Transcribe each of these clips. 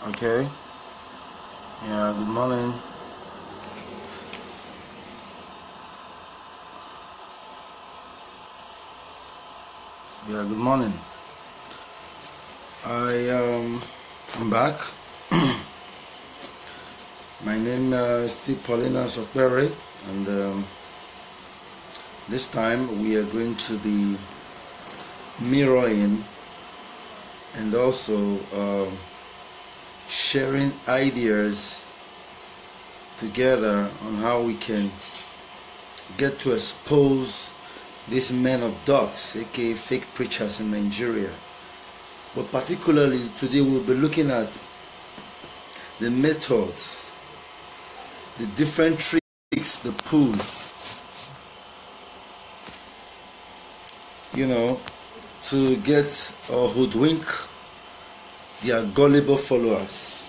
Okay. Yeah, good morning. Yeah, good morning. I'm back. My name is Steve Paulina Sokpere, and this time we are going to be mirroring and also sharing ideas together on how we can get to expose these men of dogs, aka fake preachers in Nigeria. But particularly today we'll be looking at the methods, the different tricks they pull, to get or hoodwink their gullible followers.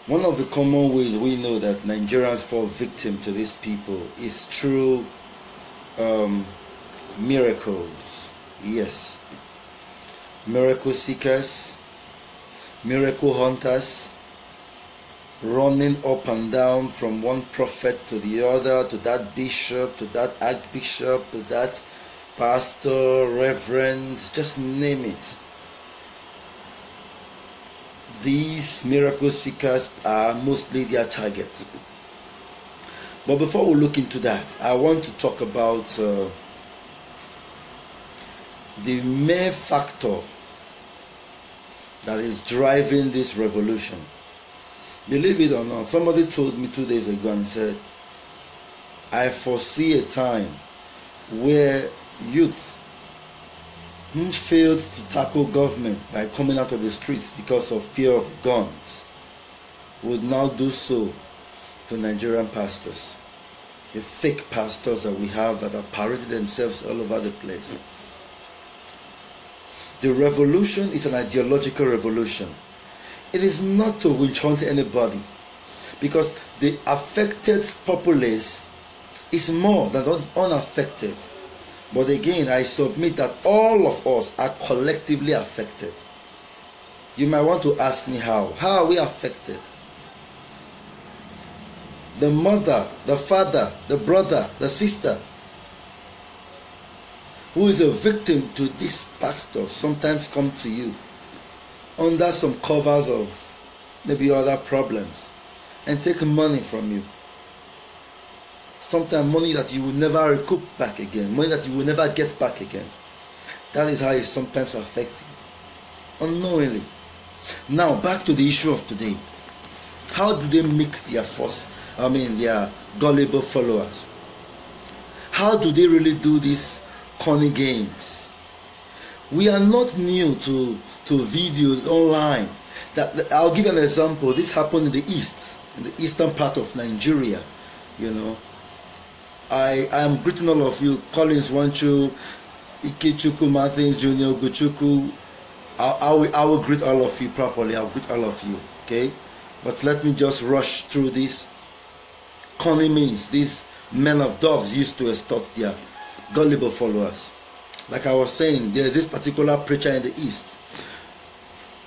One of the common ways we know that Nigerians fall victim to these people is through miracles. Yes, miracle seekers, miracle hunters, running up and down from one prophet to the other, to that bishop, to that archbishop, to that pastor, reverend, just name it. These miracle seekers are mostly their target. But before we look into that, I want to talk about the main factor that is driving this revolution. Believe it or not, somebody told me 2 days ago and said, I foresee a time where youth who failed to tackle government by coming out of the streets because of fear of guns would now do so to Nigerian pastors, the fake pastors that we have that have paraded themselves all over the place. The revolution is an ideological revolution. It is not to witch hunt anybody, because the affected populace is more than unaffected. But again, I submit that all of us are collectively affected. You might want to ask me how. How are we affected? The mother, the father, the brother, the sister who is a victim to these pastors sometimes come to you under some covers of maybe other problems and take money from you. Sometimes money that you will never recoup back again, money that you will never get back again. That is how it sometimes affects you, unknowingly. Now back to the issue of today. How do they make their their gullible followers? How do they really do these corny games? We are not new to videos online. I'll give an example. This happened in the east, in the eastern part of Nigeria. I am greeting all of you. Collins Wanchu, Ikechukwu, Martin Jr., Guchuku. I will greet all of you properly. I'll greet all of you. Okay? But let me just rush through these corny means. These men of dogs used to extort their gullible followers. Like I was saying, there is this particular preacher in the east.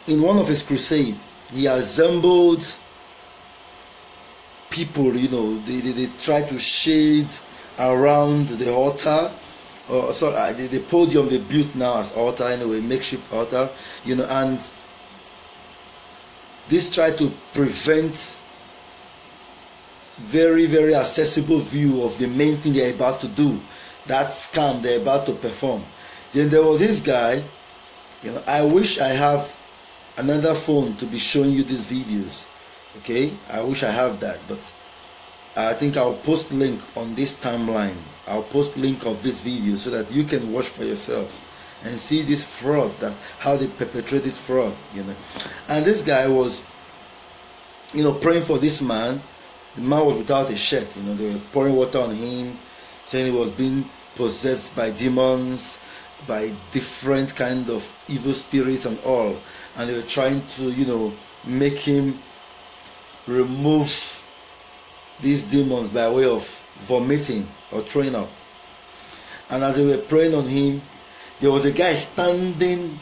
In one of his crusades, he assembled people, they try to shade around the altar, the podium they built now as altar, anyway, makeshift altar, and this try to prevent very, very accessible view of the main thing they're about to do, that scam they're about to perform. Then there was this guy, I wish I have another phone to be showing you these videos. Okay, I wish I have that, but I think I'll post link on this timeline. I'll post link of this video so that you can watch for yourself and see this fraud, that how they perpetrate this fraud. And this guy was, praying for this man. The man was without a shirt. They were pouring water on him, saying he was being possessed by demons, by different kind of evil spirits and all, and they were trying to make him remove these demons by way of vomiting or throwing up. And as they were praying on him, there was a guy standing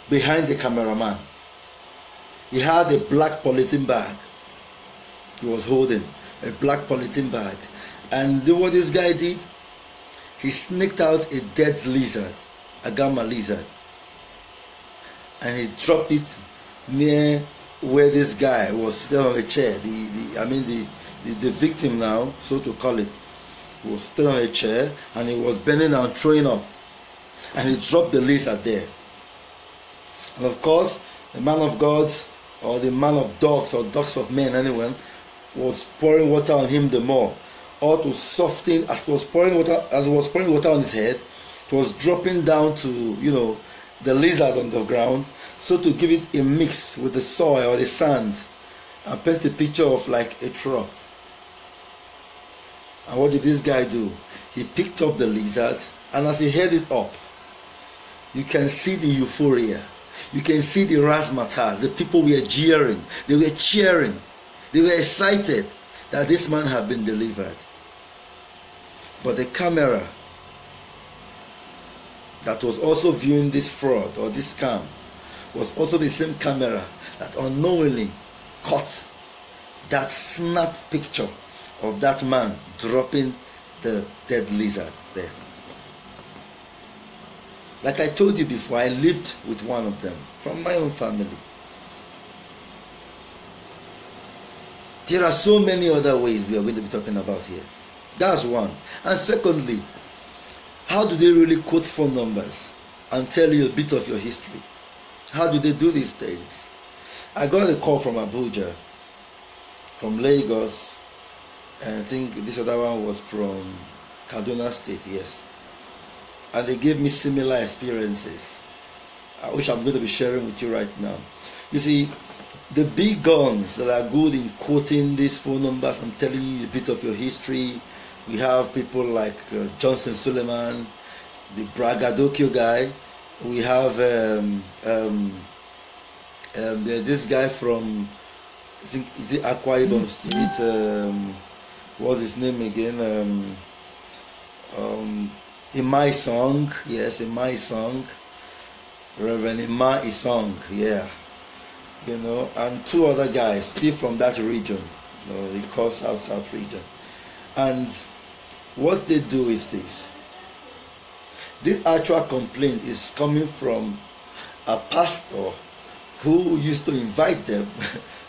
behind the cameraman. He had a black polythene bag. He was holding a black polythene bag. And do what this guy did? He sneaked out a dead lizard, a gamma lizard, and he dropped it near where this guy was still on a chair. The victim now, so to call it, was still on a chair, and he was bending down, throwing up, and he dropped the lizard there. And of course, the man of God, or the man of dogs, or dogs of men, anyone, was pouring water on him the more, or to soften. As it was pouring water on his head, it was dropping down to the lizard on the ground, so to give it a mix with the soil or the sand, and paint a picture of like a trap. And what did this guy do? He picked up the lizard, and as he held it up, you can see the euphoria. You can see the razzmatazz. The people were jeering. They were cheering. They were excited that this man had been delivered. But the camera that was also viewing this fraud or this scam was also the same camera that unknowingly caught that snap picture of that man dropping the dead lizard there. Like I told you before, I lived with one of them from my own family. There are so many other ways we are going to be talking about here. That's one. And secondly, how do they really quote phone numbers and tell you a bit of your history? How do they do these things? I got a call from Abuja, from Lagos, and I think this other one was from Kaduna State, yes. And they gave me similar experiences, which I'm going to be sharing with you right now. You see, the big guns that are good in quoting these phone numbers and telling you a bit of your history, we have people like Johnson Suleiman, the braggadocio guy. We have this guy from, I think, is it Akwa Ibom State? What's his name again? In my song, yes, in my song, Reverend Ima Isong, yeah, and two other guys still from that region, they call South region. And what they do is this actual complaint is coming from a pastor who used to invite them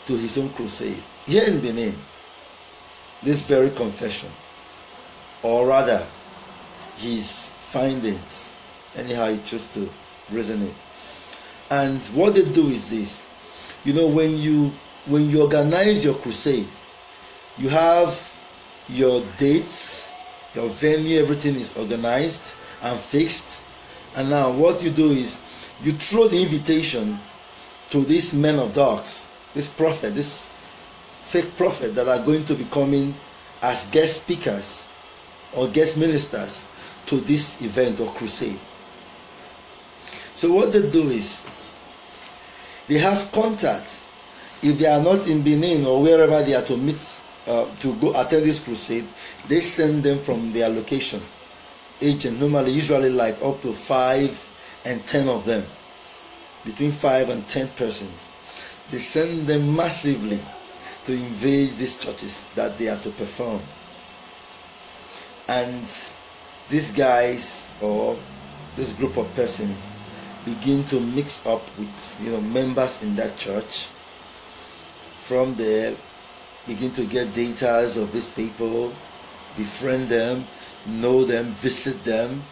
to his own crusade here in Benin. This very confession, or rather his findings, anyhow he chose to resonate. And what they do is this: when you organize your crusade, you have your dates, your venue, everything is organized and fixed. And now what you do is you throw the invitation to these men of dogs, this prophet, this fake prophet that are going to be coming as guest speakers or guest ministers to this event or crusade. So what they do is they have contact. If they are not in Benin or wherever they are to meet, to go attend this crusade, they send them from their location. Agent, normally, usually like up to 5 and 10 of them, between 5 and 10 persons. They send them massively to invade these churches that they are to perform. And these guys or this group of persons begin to mix up with members in that church. From there, begin to get data of these people, befriend them, know them, visit them,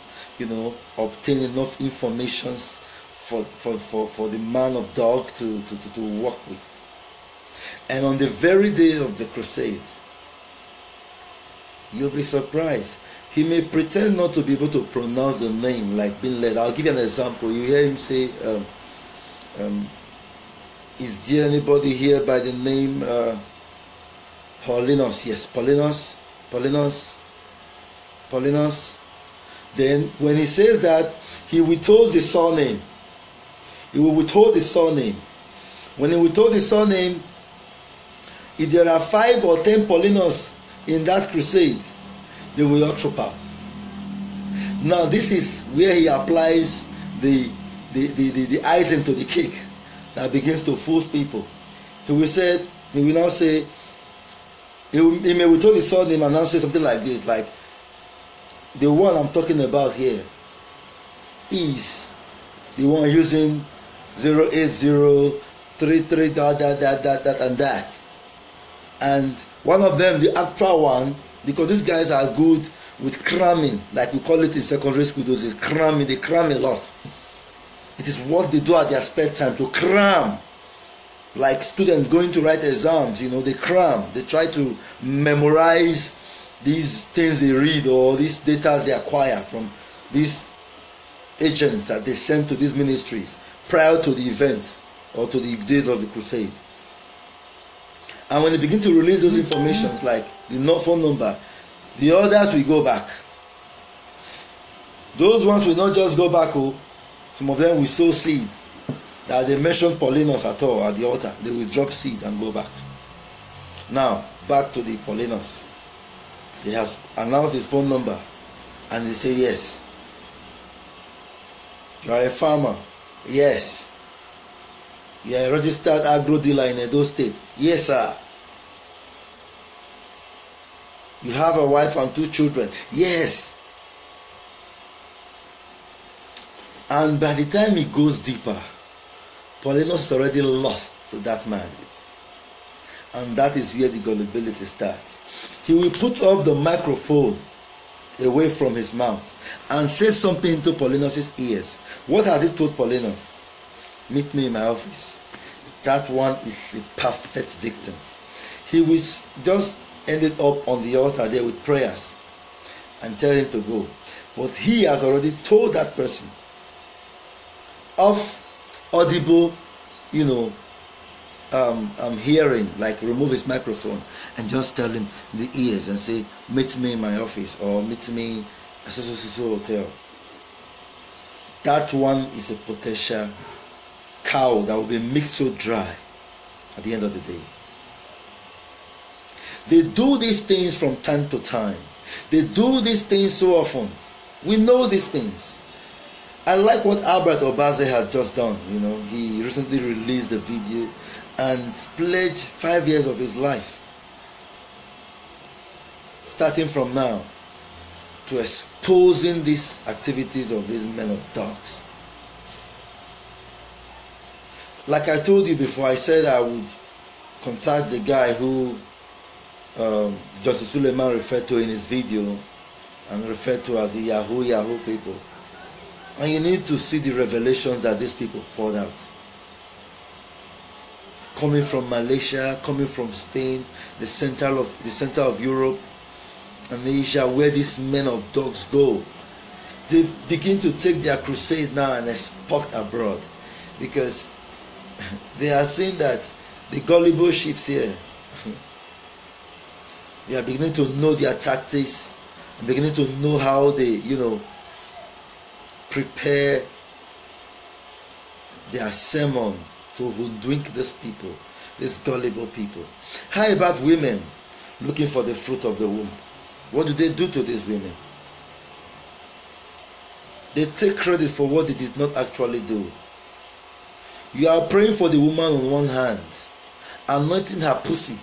obtain enough information for the man of dog to work with. And on the very day of the crusade, you'll be surprised. He may pretend not to be able to pronounce the name, like being led. I'll give you an example. You hear him say, is there anybody here by the name Paulinus? Yes, Paulinus. Then when he says that, he withholds the surname. He will withhold the surname. When he withholds the surname, if there are 5 or 10 Paulinus in that crusade, they will all troop out. Now this is where he applies the icing to the cake that begins to fool people. he will now say, he may withhold his surname and now say something like this, like, the one I'm talking about here is the one using 08033 that and that. And one of them, the actual one, because these guys are good with cramming, like we call it in secondary school, those is cramming, they cram a lot. It is what they do at their spare time, to cram. Like students going to write exams, they cram. They try to memorize these things they read or these data they acquire from these agents that they send to these ministries prior to the event or to the days of the crusade. And when they begin to release those informations, like the phone number, the others will go back. Those ones will not just go back. Some of them will sow seed. That they mention Paulinus at all at the altar. They will drop seed and go back. Now, back to the Paulinus. He has announced his phone number and they say, yes. You are a farmer. Yes. You are a registered agro dealer in Edo State. Yes, sir. You have a wife and 2 children. Yes. And by the time he goes deeper, Paulinus is already lost to that man. And that is where the gullibility starts. He will put up the microphone away from his mouth and say something into Paulinus' ears. What has he told Paulinus? Meet me in my office. That one is a perfect victim. He will just end it up on the altar there with prayers and tell him to go. But he has already told that person of audible, hearing, like remove his microphone and just tell him the ears and say, meet me in my office or meet me at so hotel. That one is a potential cow that will be mixed so dry at the end of the day. They do these things from time to time. They do these things so often. We know these things. I like what Albert Obaze had just done. He recently released a video and pledged 5 years of his life, starting from now, to exposing these activities of these men of dogs. Like I told you before, I said I would contact the guy who Justice Suleiman referred to in his video and referred to as the Yahoo people. And you need to see the revelations that these people poured out. Coming from Malaysia, coming from Spain, the center of Europe and Asia, where these men of dogs go. They begin to take their crusade now and export abroad, because they are saying that the gullible sheep here, they are beginning to know their tactics and beginning to know how they, prepare their sermon to hoodwink these people, these gullible people. How about women looking for the fruit of the womb? What do they do to these women? They take credit for what they did not actually do. You are praying for the woman on one hand, anointing her pussy,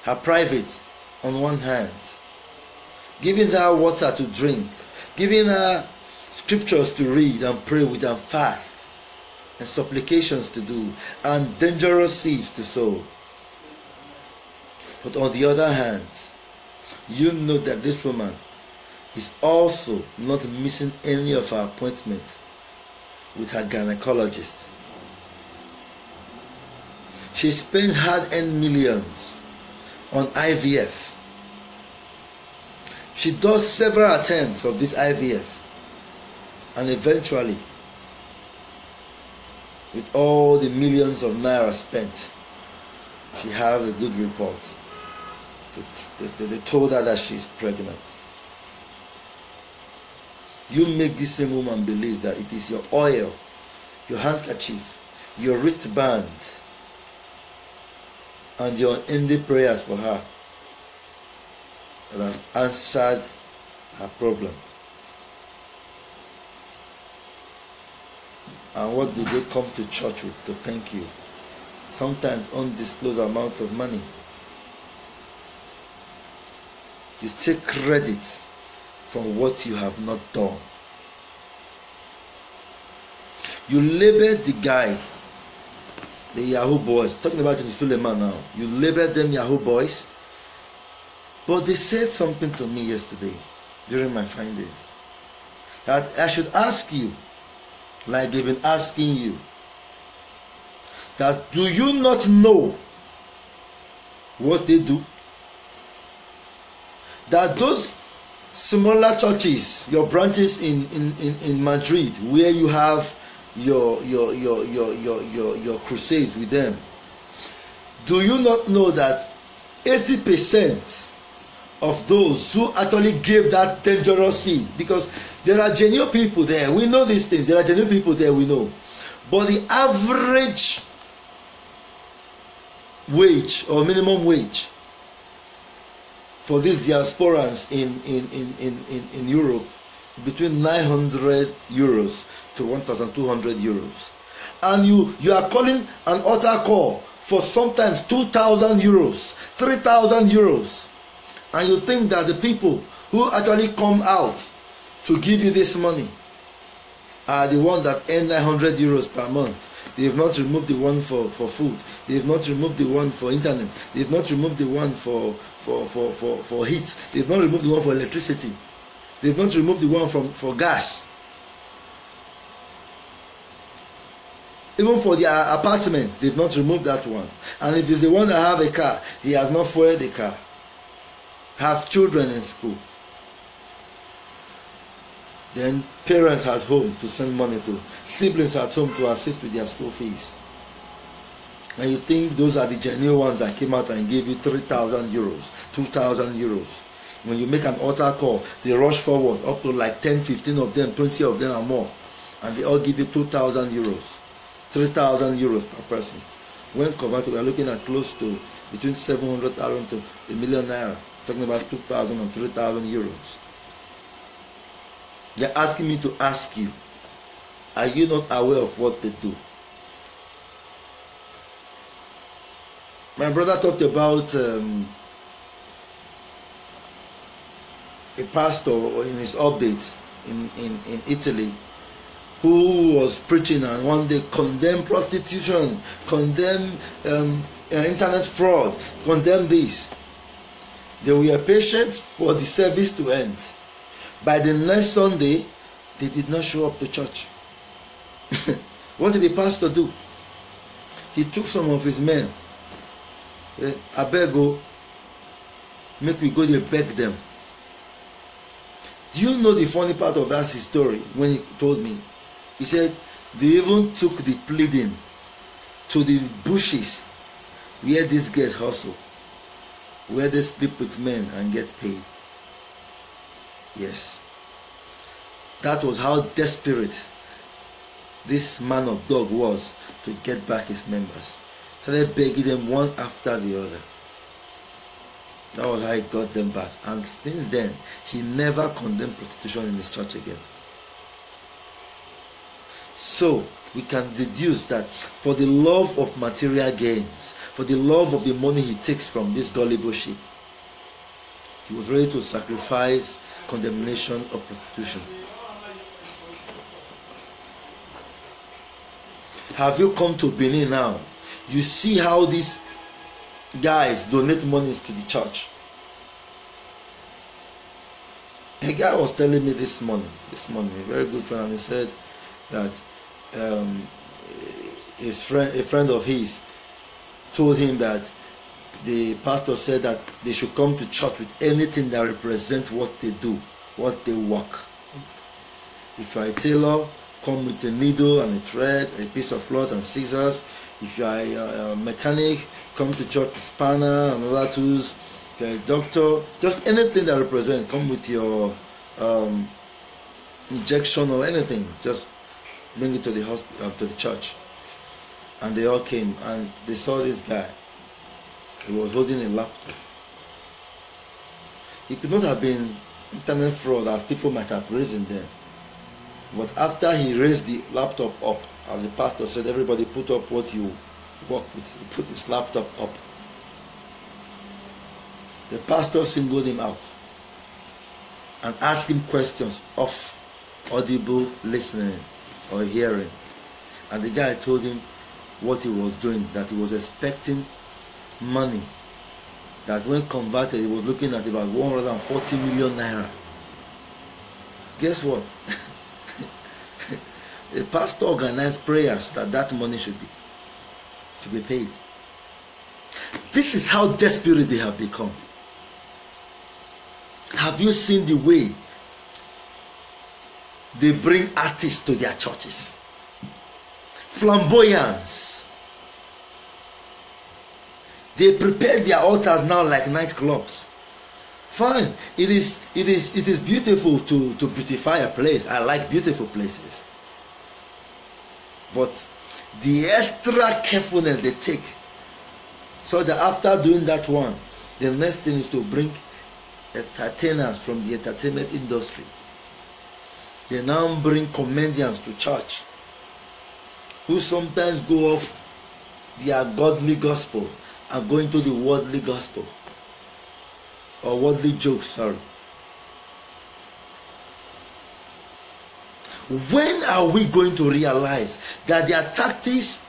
her private on one hand, giving her water to drink, giving her scriptures to read and pray with and fast, and supplications to do, and dangerous seeds to sow. But on the other hand, you know that this woman is also not missing any of her appointments with her gynecologist. She spends hard-earned millions on IVF. She does several attempts of this IVF, and eventually, with all the millions of naira spent, she has a good report. They told her that she's pregnant. You make this same woman believe that it is your oil, your handkerchief, your wristband, and your unending prayers for her that have answered her problem. And what do they come to church with to thank you? sometimes undisclosed amounts of money. You take credit from what you have not done. You label the guy, the Yahoo boys, talking about Suleiman now. You label them Yahoo boys, but they said something to me yesterday during my findings that I should ask you, like they've been asking you, that do you not know what they do? That those smaller churches, your branches in Madrid, where you have your crusades with them, do you not know that 80% of those who actually gave that dangerous seed, because there are genuine people there, we know these things, there are genuine people there, we know, but the average wage or minimum wage for these diasporans in Europe between 900 euros to 1,200 euros, and you are calling an altar call for sometimes 2,000 euros, 3,000 euros, and you think that the people who actually come out to give you this money are the ones that earn 900 euros per month. They have not removed the one for food. They have not removed the one for internet. They have not removed the one for heat. They have not removed the one for electricity. They have not removed the one for gas. Even for their apartment, they have not removed that one. And if it's the one that have a car, he has not fueled the car. Have children in school. Then parents at home to send money to, siblings at home to assist with their school fees. And you think those are the genuine ones that came out and gave you 3,000 euros, 2,000 euros. When you make an altar call, they rush forward up to like 10, 15 of them, 20 of them or more. And they all give you 2,000 euros, 3,000 euros per person. When converted, we are looking at close to between 700,000 to a million naira. Talking about 2,000 and 3,000 euros. They're asking me to ask you, are you not aware of what they do? My brother talked about a pastor in his updates in Italy who was preaching and one day condemned prostitution, condemned internet fraud, condemned this. They were patient for the service to end. By the next Sunday, they did not show up to church. What did the pastor do? He took some of his men. Abego, make we go there beg them. Do you know the funny part of that story? When he told me, he said they even took the pleading to the bushes where these guys hustle, where they sleep with men and get paid. Yes, that was how desperate this man of God was to get back his members. So they begged them one after the other. That was how he got them back. And since then, he never condemned prostitution in his church again. So we can deduce that for the love of material gains, for the love of the money he takes from this gullible sheep, he was ready to sacrifice condemnation of prostitution. Have you come to Benin now? You see how these guys donate monies to the church. A guy was telling me this morning, a very good friend, and he said that a friend of his told him that the pastor said that they should come to church with anything that represents what they do, what they work. If you are a tailor, come with a needle and a thread, a piece of cloth and scissors. If you are a mechanic, come to church with spanner and other tools. If you are a doctor, just anything that represents, come with your injection or anything, just bring it to the hospital, to the church. And they all came and they saw this guy. He was holding a laptop. It could not have been internet fraud as people might have reasoned then. But after he raised the laptop up, as the pastor said, everybody put up what you work with. He put his laptop up. The pastor singled him out and asked him questions of audible listening or hearing. And the guy told him what he was doing, that he was expecting money, that when converted he was looking at about 140 million naira. Guess what? The pastor organized prayers that money should be paid. This is how desperate they have become. Have you seen the way they bring artists to their churches? Flamboyance. They prepare their altars now like nightclubs. Fine, it is beautiful to beautify a place. I like beautiful places. But the extra carefulness they take, so that after doing that one, the next thing is to bring entertainers from the entertainment industry. They now bring comedians to church who sometimes go off their godly gospel and go into the worldly gospel, or worldly jokes, sorry. When are we going to realize that their tactics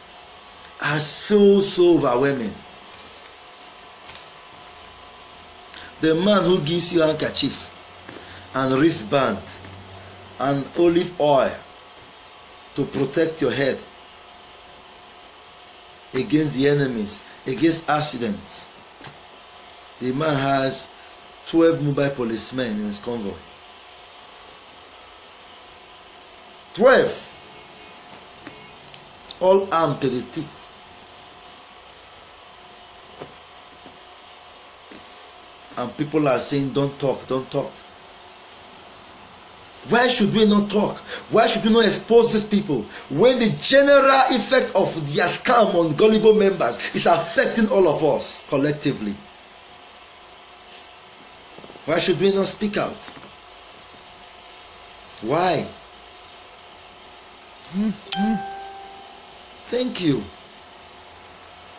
are so overwhelming? The man who gives you handkerchief and wristband and olive oil to protect your head against the enemies, against accidents. The man has 12 mobile policemen in his convoy. 12, all armed to the teeth. And people are saying, don't talk, don't talk. Why should we not talk? Why should we not expose these people when the general effect of their scam on gullible members is affecting all of us collectively? Why should we not speak out? Why? Thank you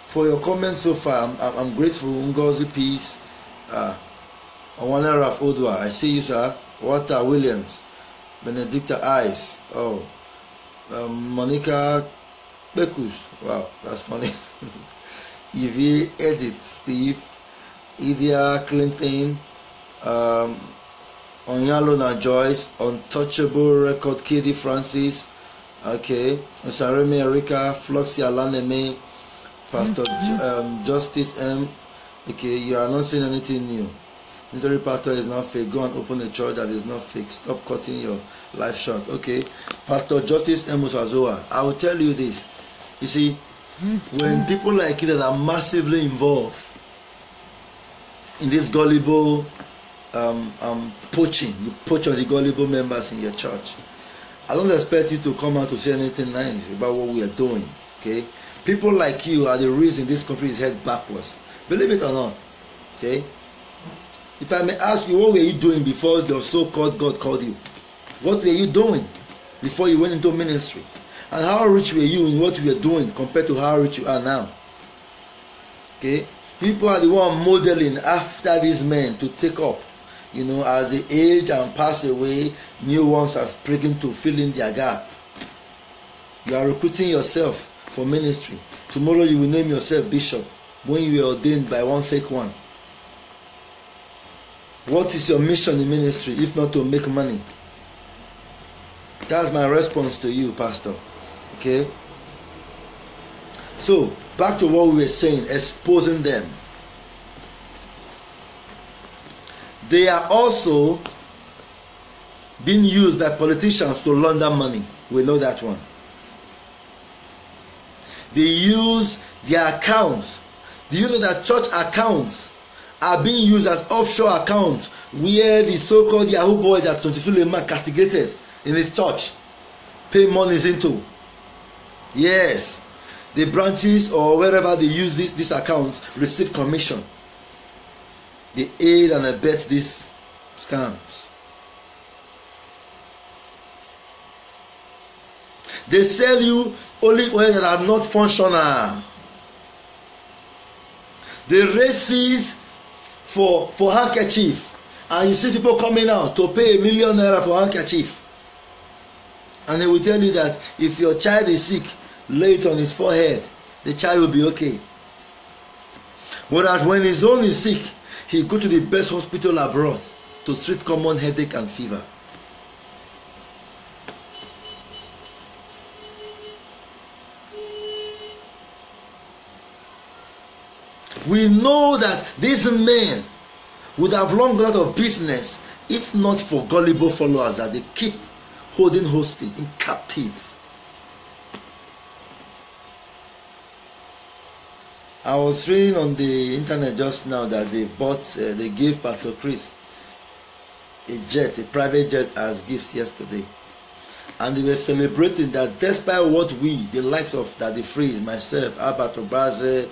for your comments so far. I'm grateful. Ngozi Peace, Owana Raf Odwa, I see you, sir. Walter Williams, Benedicta Ice, Monica Bekus, wow, that's funny. Evie, Edith, Steve, Idia Clinton, Onyalona Joyce, Untouchable Record, KD Francis, okay, Saremi Erika, Floxy Alaneme, Pastor Justice M. Okay, you are not saying anything new. Military pastor is not fake. Go and open a church that is not fake. Stop cutting your life short. Okay, Pastor Justice M. Usazoa, I will tell you this. You see, when people like you that are massively involved in this gullible poaching, you poach on the gullible members in your church, I don't expect you to come out to say anything nice about what we are doing. Okay, people like you are the reason this country is headed backwards. Believe it or not. Okay, if I may ask you, what were you doing before your so-called God called you? What were you doing before you went into ministry? And how rich were you in what you were doing compared to how rich you are now? Okay, people are the one modeling after these men to take up. You know, as they age and pass away, new ones are springing to fill in their gap. You are recruiting yourself for ministry. Tomorrow you will name yourself bishop when you were ordained by one fake one. What is your mission in ministry if not to make money? That's my response to you, Pastor. Okay? So, back to what we were saying, exposing them. They are also being used by politicians to launder money. We know that one. They use their accounts. Do you know that church accounts are being used as offshore accounts where the so-called Yahoo boys that 22 Lema castigated in his church pay monies into? Yes, the branches or wherever they use these accounts receive commission. They aid and abet these scams. They sell you only oil that are not functional. They races for handkerchief, and you see people coming out to pay ₦1 million for handkerchief, and they will tell you that if your child is sick, lay it on his forehead, the child will be okay. Whereas when his own is sick, he go to the best hospital abroad to treat common headache and fever. We know that these men would have long gone out of business if not for gullible followers that they keep holding hostage in captive. I was reading on the internet just now that they gave Pastor Chris a private jet as gifts yesterday, and they were celebrating that despite what we, the likes of Daddy Freeze, myself, Albert Obaze,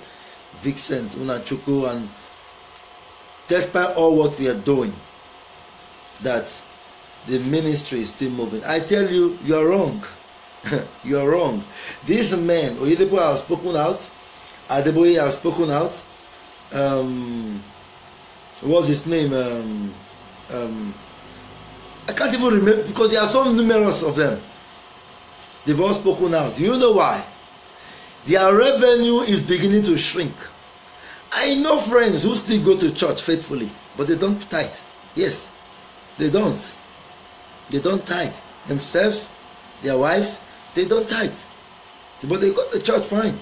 Vincent Unachuku, and despite all what we are doing, that the ministry is still moving. I tell you, you are wrong. You are wrong. These men, Oyedepo have spoken out, Adeboye have spoken out, what's his name? I can't even remember because there are so numerous of them. They've all spoken out. You know why? Their revenue is beginning to shrink. I know friends who still go to church faithfully, but they don't tithe. Yes, they don't. They don't tithe. Themselves, their wives, they don't tithe. But they go to church fine.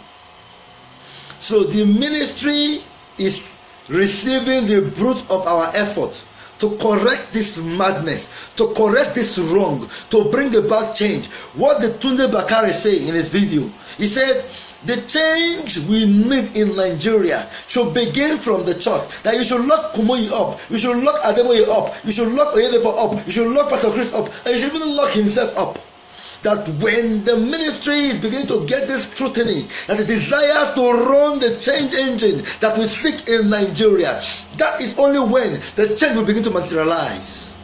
So the ministry is receiving the fruit of our effort to correct this madness, to correct this wrong, to bring about change. What did Tunde Bakare say in his video? He said, the change we need in Nigeria should begin from the church. That you should lock Kumoyi up, you should lock Adeboye up, you should lock Oyedepo up, you should lock Pastor Chris up, and you should even lock himself up. That when the ministry is beginning to get this scrutiny, that it desires to run the change engine that we seek in Nigeria, that is only when the change will begin to materialize.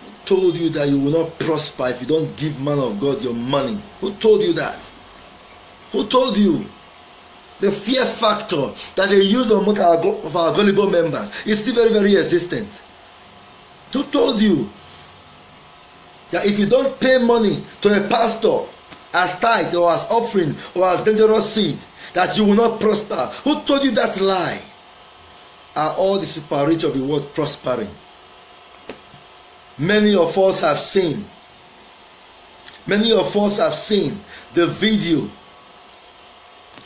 Who told you that you will not prosper if you don't give man of God your money? Who told you that? Who told you? The fear factor that they use on most of our gullible members is still very, very existent. Who told you that if you don't pay money to a pastor as tithe or as offering or as dangerous seed, that you will not prosper? Who told you that lie? Are all the super rich of the world prospering? Many of us have seen the video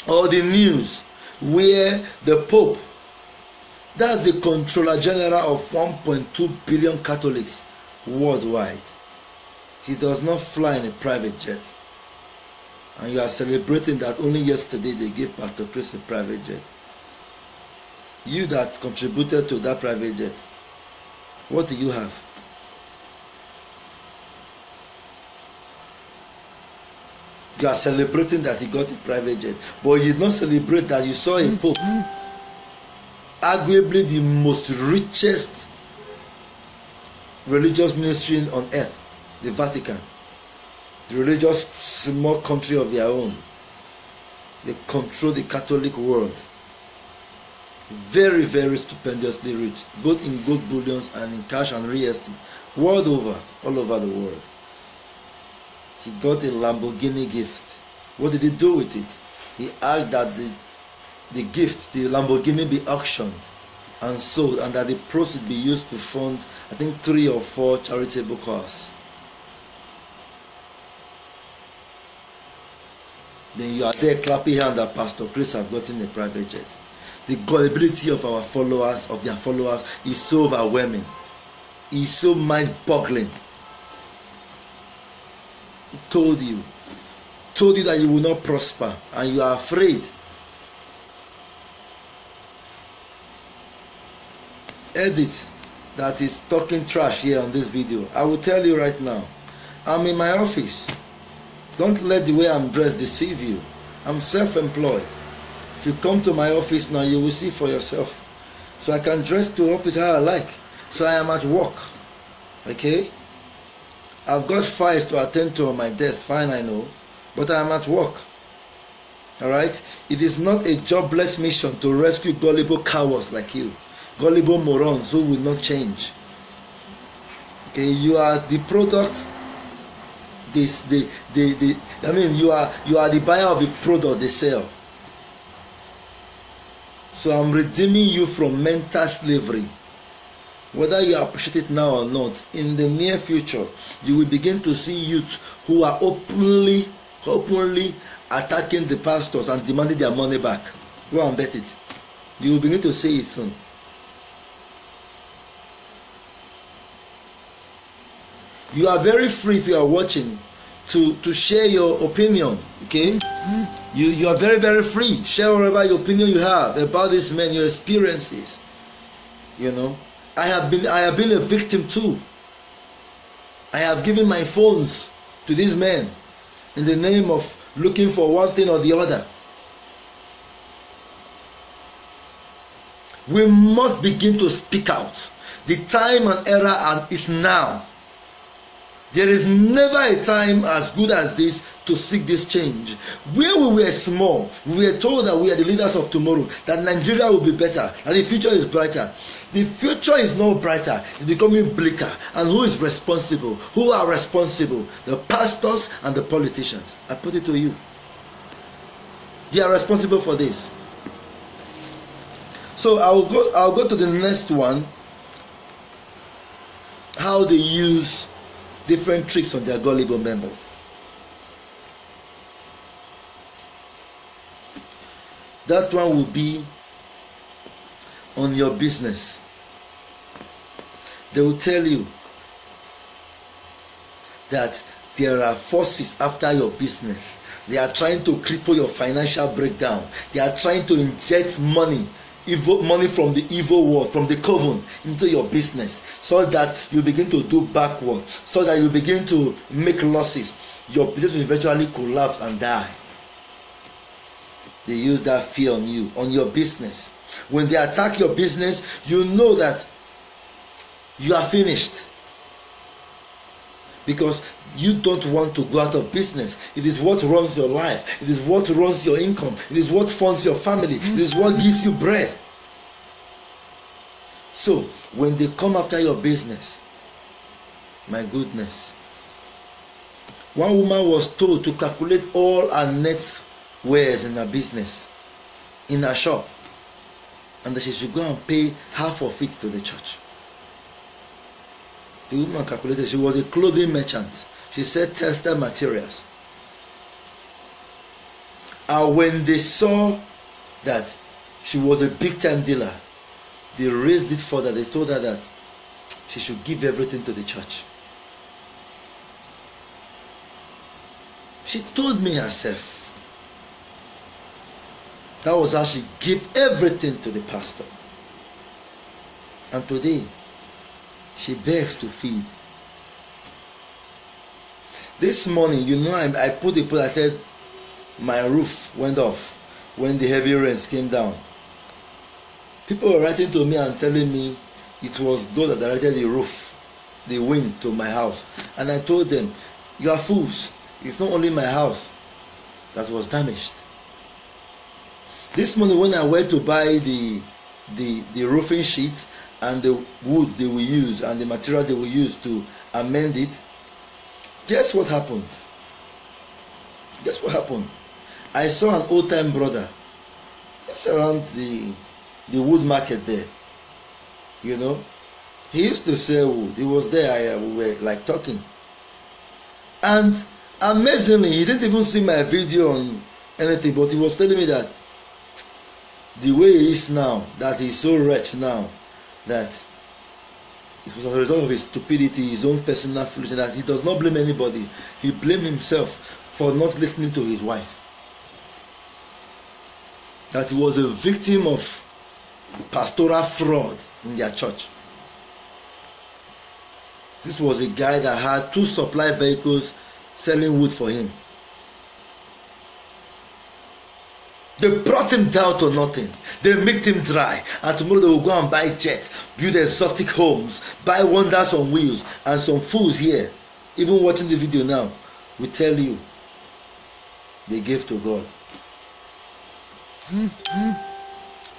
or the news where the Pope, that's the controller general of 1.2 billion Catholics worldwide, he does not fly in a private jet. And you are celebrating that only yesterday they gave Pastor Chris a private jet. You that contributed to that private jet, what do you have? You are celebrating that he got a private jet, but you did not celebrate that you saw a Pope, arguably the most richest religious ministry on earth, the Vatican, the religious small country of their own. They control the Catholic world. Very, very stupendously rich, both in gold bullions and in cash and real estate, world over, all over the world. He got a Lamborghini gift. What did he do with it? He asked that the gift, the Lamborghini, be auctioned and sold, and that the proceeds be used to fund, I think, 3 or 4 charitable causes. Then you are there clapping hands that Pastor Chris have gotten a private jet. The gullibility of our followers, of their followers, is so overwhelming. It's so mind-boggling. Told you that you will not prosper, and you are afraid. Edit that is talking trash here on this video. I will tell you right now, I'm in my office. Don't let the way I'm dressed deceive you. I'm self-employed. If you come to my office now, you will see for yourself. So I can dress to office how I like. So I am at work. Okay? I've got files to attend to on my desk, fine, I know, but I am at work. Alright? It is not a jobless mission to rescue gullible cowards like you, gullible morons who will not change. Okay, you are the product. You are the buyer of the product they sell. So I'm redeeming you from mental slavery. Whether you appreciate it now or not, in the near future, you will begin to see youth who are openly attacking the pastors and demanding their money back. Go and bet it. You will begin to see it soon. You are very free, if you are watching, to share your opinion. Okay, you are very, very free. Share whatever your opinion you have about this man, your experiences. You know, I have been a victim too. I have given my phones to these men in the name of looking for one thing or the other. We must begin to speak out. The time and era is now. There is never a time as good as this to seek this change. Where we were small, we were told that we are the leaders of tomorrow, that Nigeria will be better, and the future is brighter. The future is not brighter, it's becoming bleaker. And who is responsible? Who are responsible? The pastors and the politicians. I put it to you. They are responsible for this. So I'll go to the next one. How they use different tricks on their gullible members. That one will be on your business. They will tell you that there are forces after your business. They are trying to cripple your financial breakdown. They are trying to inject money from the evil world, from the coven, into your business, so that you begin to do backwards, so that you begin to make losses. Your business will eventually collapse and die. They use that fear on you, on your business. When they attack your business, you know that you are finished, because you don't want to go out of business. It is what runs your life. It is what runs your income. It is what funds your family. It is what gives you bread. So when they come after your business, my goodness, one woman was told to calculate all her net wares in her business, in her shop, and that she should go and pay half of it to the church. The woman calculated. She was a clothing merchant. She said textile materials. And when they saw that she was a big time dealer, they raised it further. They told her that she should give everything to the church. She told me herself. That was how she gave everything to the pastor. And today, she begs to feed. This morning, I put a post. I said my roof went off when the heavy rains came down. People were writing to me and telling me it was God that directed the wind to my house. And I told them, you are fools. It's not only my house that was damaged. This morning when I went to buy the roofing sheet and the wood they will use and the material they will use to amend it, guess what happened? Guess what happened? I saw an old-time brother just around the wood market there. You know, he used to sell wood. He was there. We were like talking, and amazingly, he didn't even see my video on anything, but he was telling me that the way he is now, that he's so rich now, that it was as a result of his stupidity, his own personal foolishness, that he does not blame anybody. He blames himself for not listening to his wife. That he was a victim of pastoral fraud in their church. This was a guy that had 2 supply vehicles selling wood for him. They brought him down to nothing. They made him dry. And tomorrow they will go and buy jets, build exotic homes, buy wonders on wheels. And some fools here, even watching the video now, will tell you they gave to God.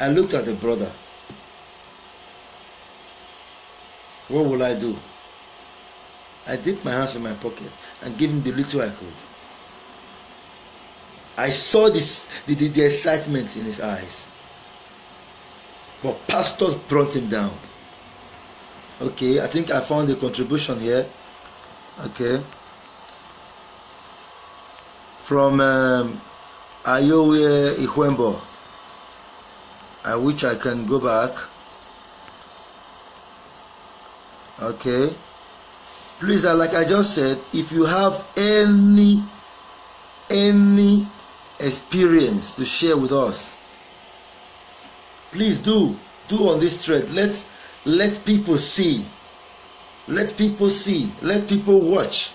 I looked at the brother. What will I do? I dipped my hands in my pocket and gave him the little I could. I saw the excitement in his eyes. But pastors brought him down. Okay, I think I found the contribution here. Okay. From Ayowe Ikwembo. I wish I can go back. Okay. Please, like I just said, if you have any experience to share with us, please do on this thread. Let people see. Let people see. Let people watch.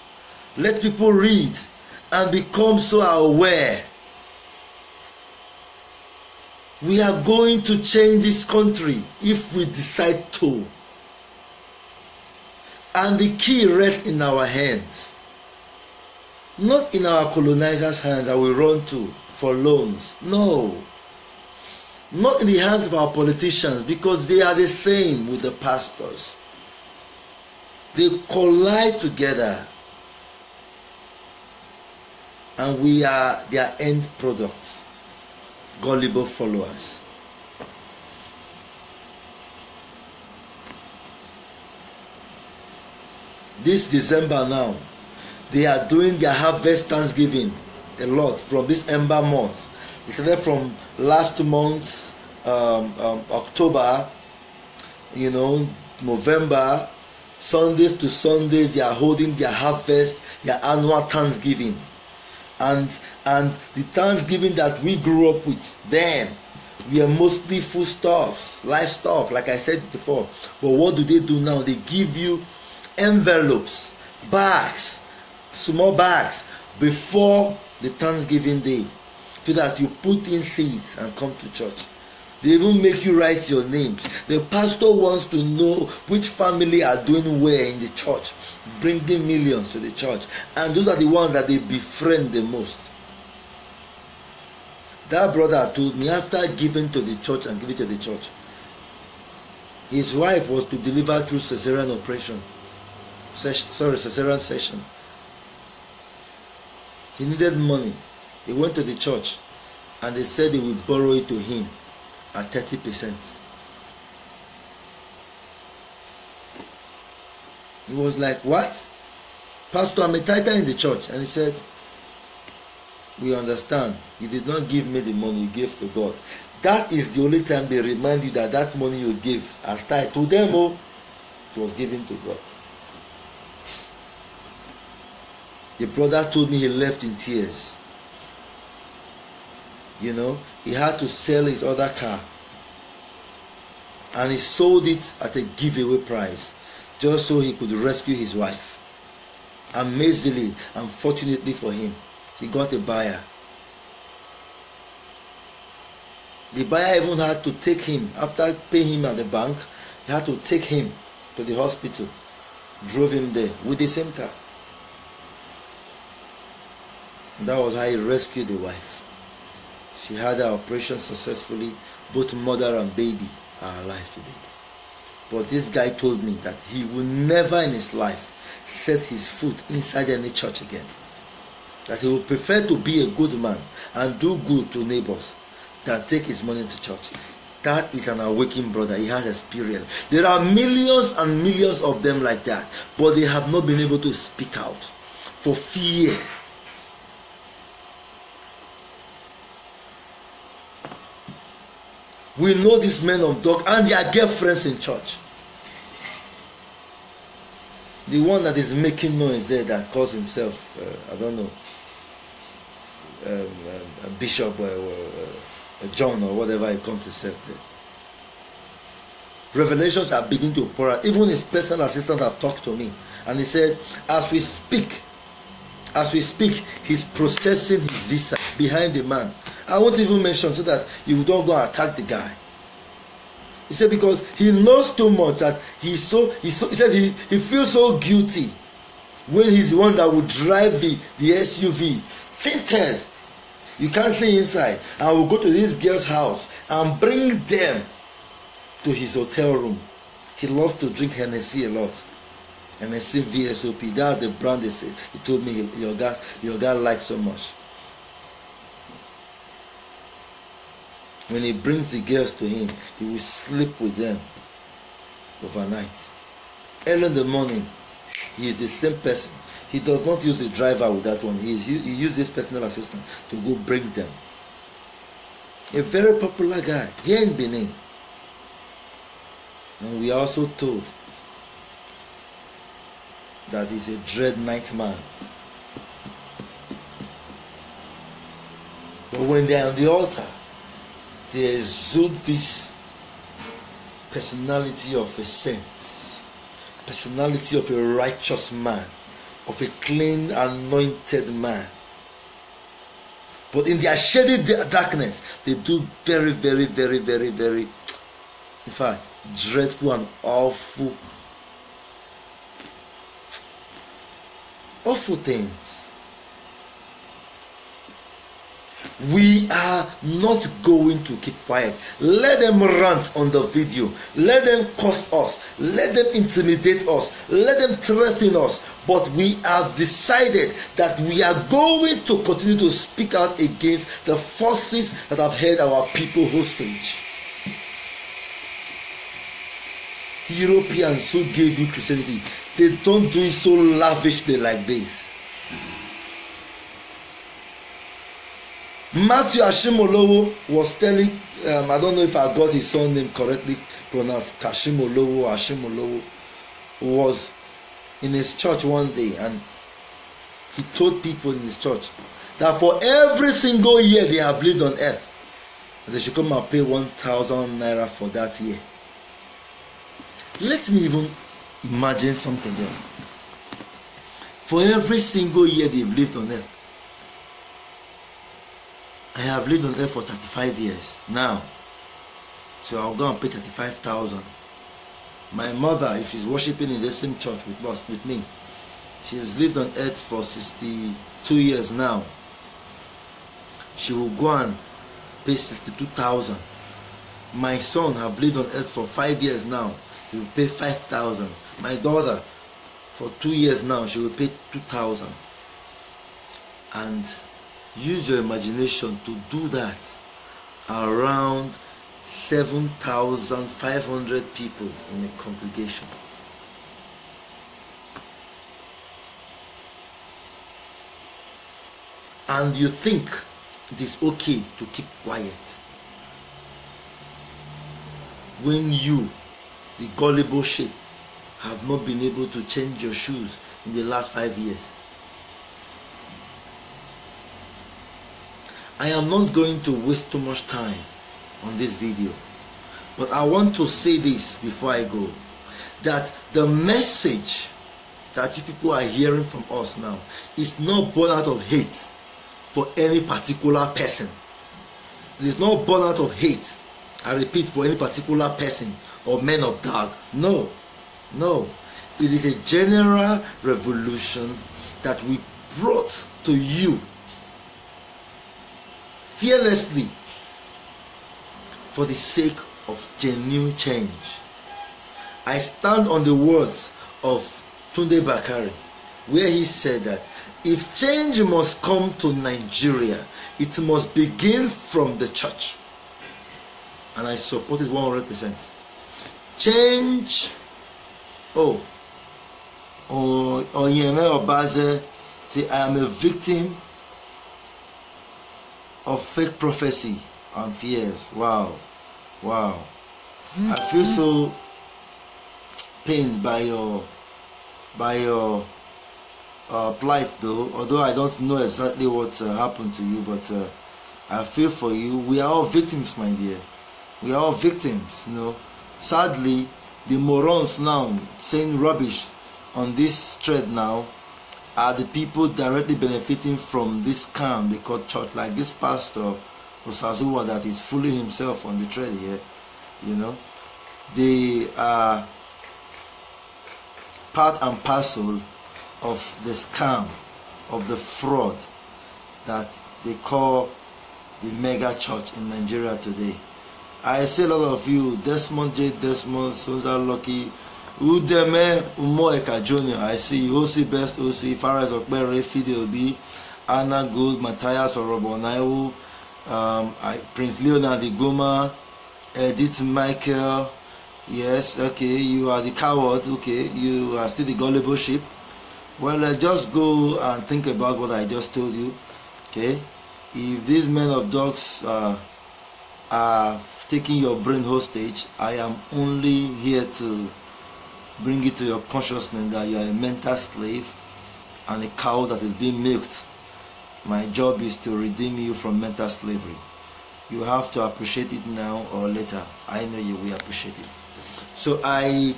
Let people read and become so aware. We are going to change this country if we decide to. And the key rests in our hands. Not in our colonizers' hands that we run to for loans. No. Not in the hands of our politicians, because they are the same with the pastors. They collide together. And we are their end products. Gullible followers. This December now, they are doing their harvest Thanksgiving a lot from this Ember month. It started from last month, October, November, Sundays to Sundays, they are holding their harvest, their annual Thanksgiving. And the Thanksgiving that we grew up with then, we are mostly foodstuffs, livestock, like I said before. But what do they do now? They give you envelopes, bags, small bags before the Thanksgiving day, so that you put in seeds and come to church. They even make you write your names. The pastor wants to know which family are doing well in the church, bringing millions to the church, and those are the ones that they befriend the most. That brother told me, after giving to the church and giving to the church, his wife was to deliver through cesarean operation. Cesarean section. He needed money. He went to the church and they said they would borrow it to him at 30%. He was like, what? Pastor, I'm a tither in the church. And he said, we understand. You did not give me the money, you gave to God. That is the only time they remind you that that money you give as tithe to them, it was given to God. The brother told me he left in tears. He had to sell his other car. And he sold it at a giveaway price, just so he could rescue his wife. Amazingly, unfortunately for him, he got a buyer. The buyer even had to take him, after paying him at the bank, he had to take him to the hospital. Drove him there with the same car. That was how he rescued the wife. She had her operation successfully. Both mother and baby are alive today. But this guy told me that he will never in his life set his foot inside any church again. That he would prefer to be a good man and do good to neighbors than take his money to church. That is an awakened brother. He has experience. There are millions and millions of them like that, but they have not been able to speak out for fear. We know these men of dog and their girlfriends in church. The one that is making noise there that calls himself, a bishop or a John or whatever he comes to serve there. Revelations are beginning to pour out. Even his personal assistant have talked to me. And he said, as we speak, he's processing his visa behind the man. I won't even mention so that you don't go and attack the guy. He said because he knows too much that he said he feels so guilty when he's the one that would drive the SUV tinted You can't stay inside. I will go to this girl's house and bring them to his hotel room. He loves to drink Hennessy a lot. Hennessy VSOP. That's the brand they say. He told me your guy likes so much. When he brings the girls to him, he will sleep with them overnight. Early in the morning, he is the same person. He does not use the driver with that one. He uses his personal assistant to go bring them. A very popular guy here in Benin. And we are also told that he's a dread nightman. But when they are on the altar, they exude this personality of a saint, personality of a righteous man, of a clean, anointed man. But in their shady darkness, they do very, very, very, very, very, in fact, dreadful and awful things. We are not going to keep quiet. Let them rant on the video. Let them curse us. Let them intimidate us. Let them threaten us. But we have decided that we are going to continue to speak out against the forces that have held our people hostage. The Europeans who gave you Christianity, they don't do it so lavishly like this. Matthew Ashimolowo was telling, I don't know if I got his son name correctly pronounced, Kashimolowo, Ashimolowo, was in his church one day, and he told people in his church that for every single year they have lived on earth, they should come and pay 1,000 naira for that year. Let me even imagine something there. For every single year they've lived on earth. I have lived on earth for 35 years now, so I'll go and pay 35,000. My mother, if she's worshiping in the same church with me, she has lived on earth for 62 years now. She will go and pay 62,000. My son have lived on earth for 5 years now. He will pay 5,000. My daughter, for 2 years now, she will pay 2,000. And use your imagination to do that around 7,500 people in a congregation. And you think it is okay to keep quiet when you, the gullible sheep, have not been able to change your shoes in the last 5 years. I am not going to waste too much time on this video, but I want to say this before I go, that the message that you people are hearing from us now is not born out of hate for any particular person. It is not born out of hate, I repeat, for any particular person or men of dark. No. It is a general revolution that we brought to you fearlessly for the sake of genuine change. I stand on the words of Tunde Bakari, where he said that if change must come to Nigeria, it must begin from the church. And I support it 100%. Change. Onyeme Obaze say, I am a victim of fake prophecy and fears. Wow. I feel so pained by your plight, though. Although I don't know exactly what happened to you, but I feel for you. We are all victims, my dear. We are all victims, Sadly, the morons now saying rubbish on this thread now are the people directly benefiting from this scam they call church, like this pastor Osazuwa that is fooling himself on the thread here. They are part and parcel of the scam, of the fraud that they call the mega church in Nigeria today. I see a lot of you, Desmond J. Desmond, Sunza Lucky, Udeme Umoeka Jr. I see OC Best OC, Faraz Okbere, Fide Obi, Anna Good, Matthias Orobonaiwu, Prince Leonard Igoma, Edith Michael. Yes, okay, you are the coward. Okay, you are still the gullible sheep. Well, just go and think about what I just told you. Okay, if these men of dogs are taking your brain hostage, I am only here to bring it to your consciousness that you are a mental slave and a cow that is being milked. My job is to redeem you from mental slavery. You have to appreciate it now or later. I know you will appreciate it. So I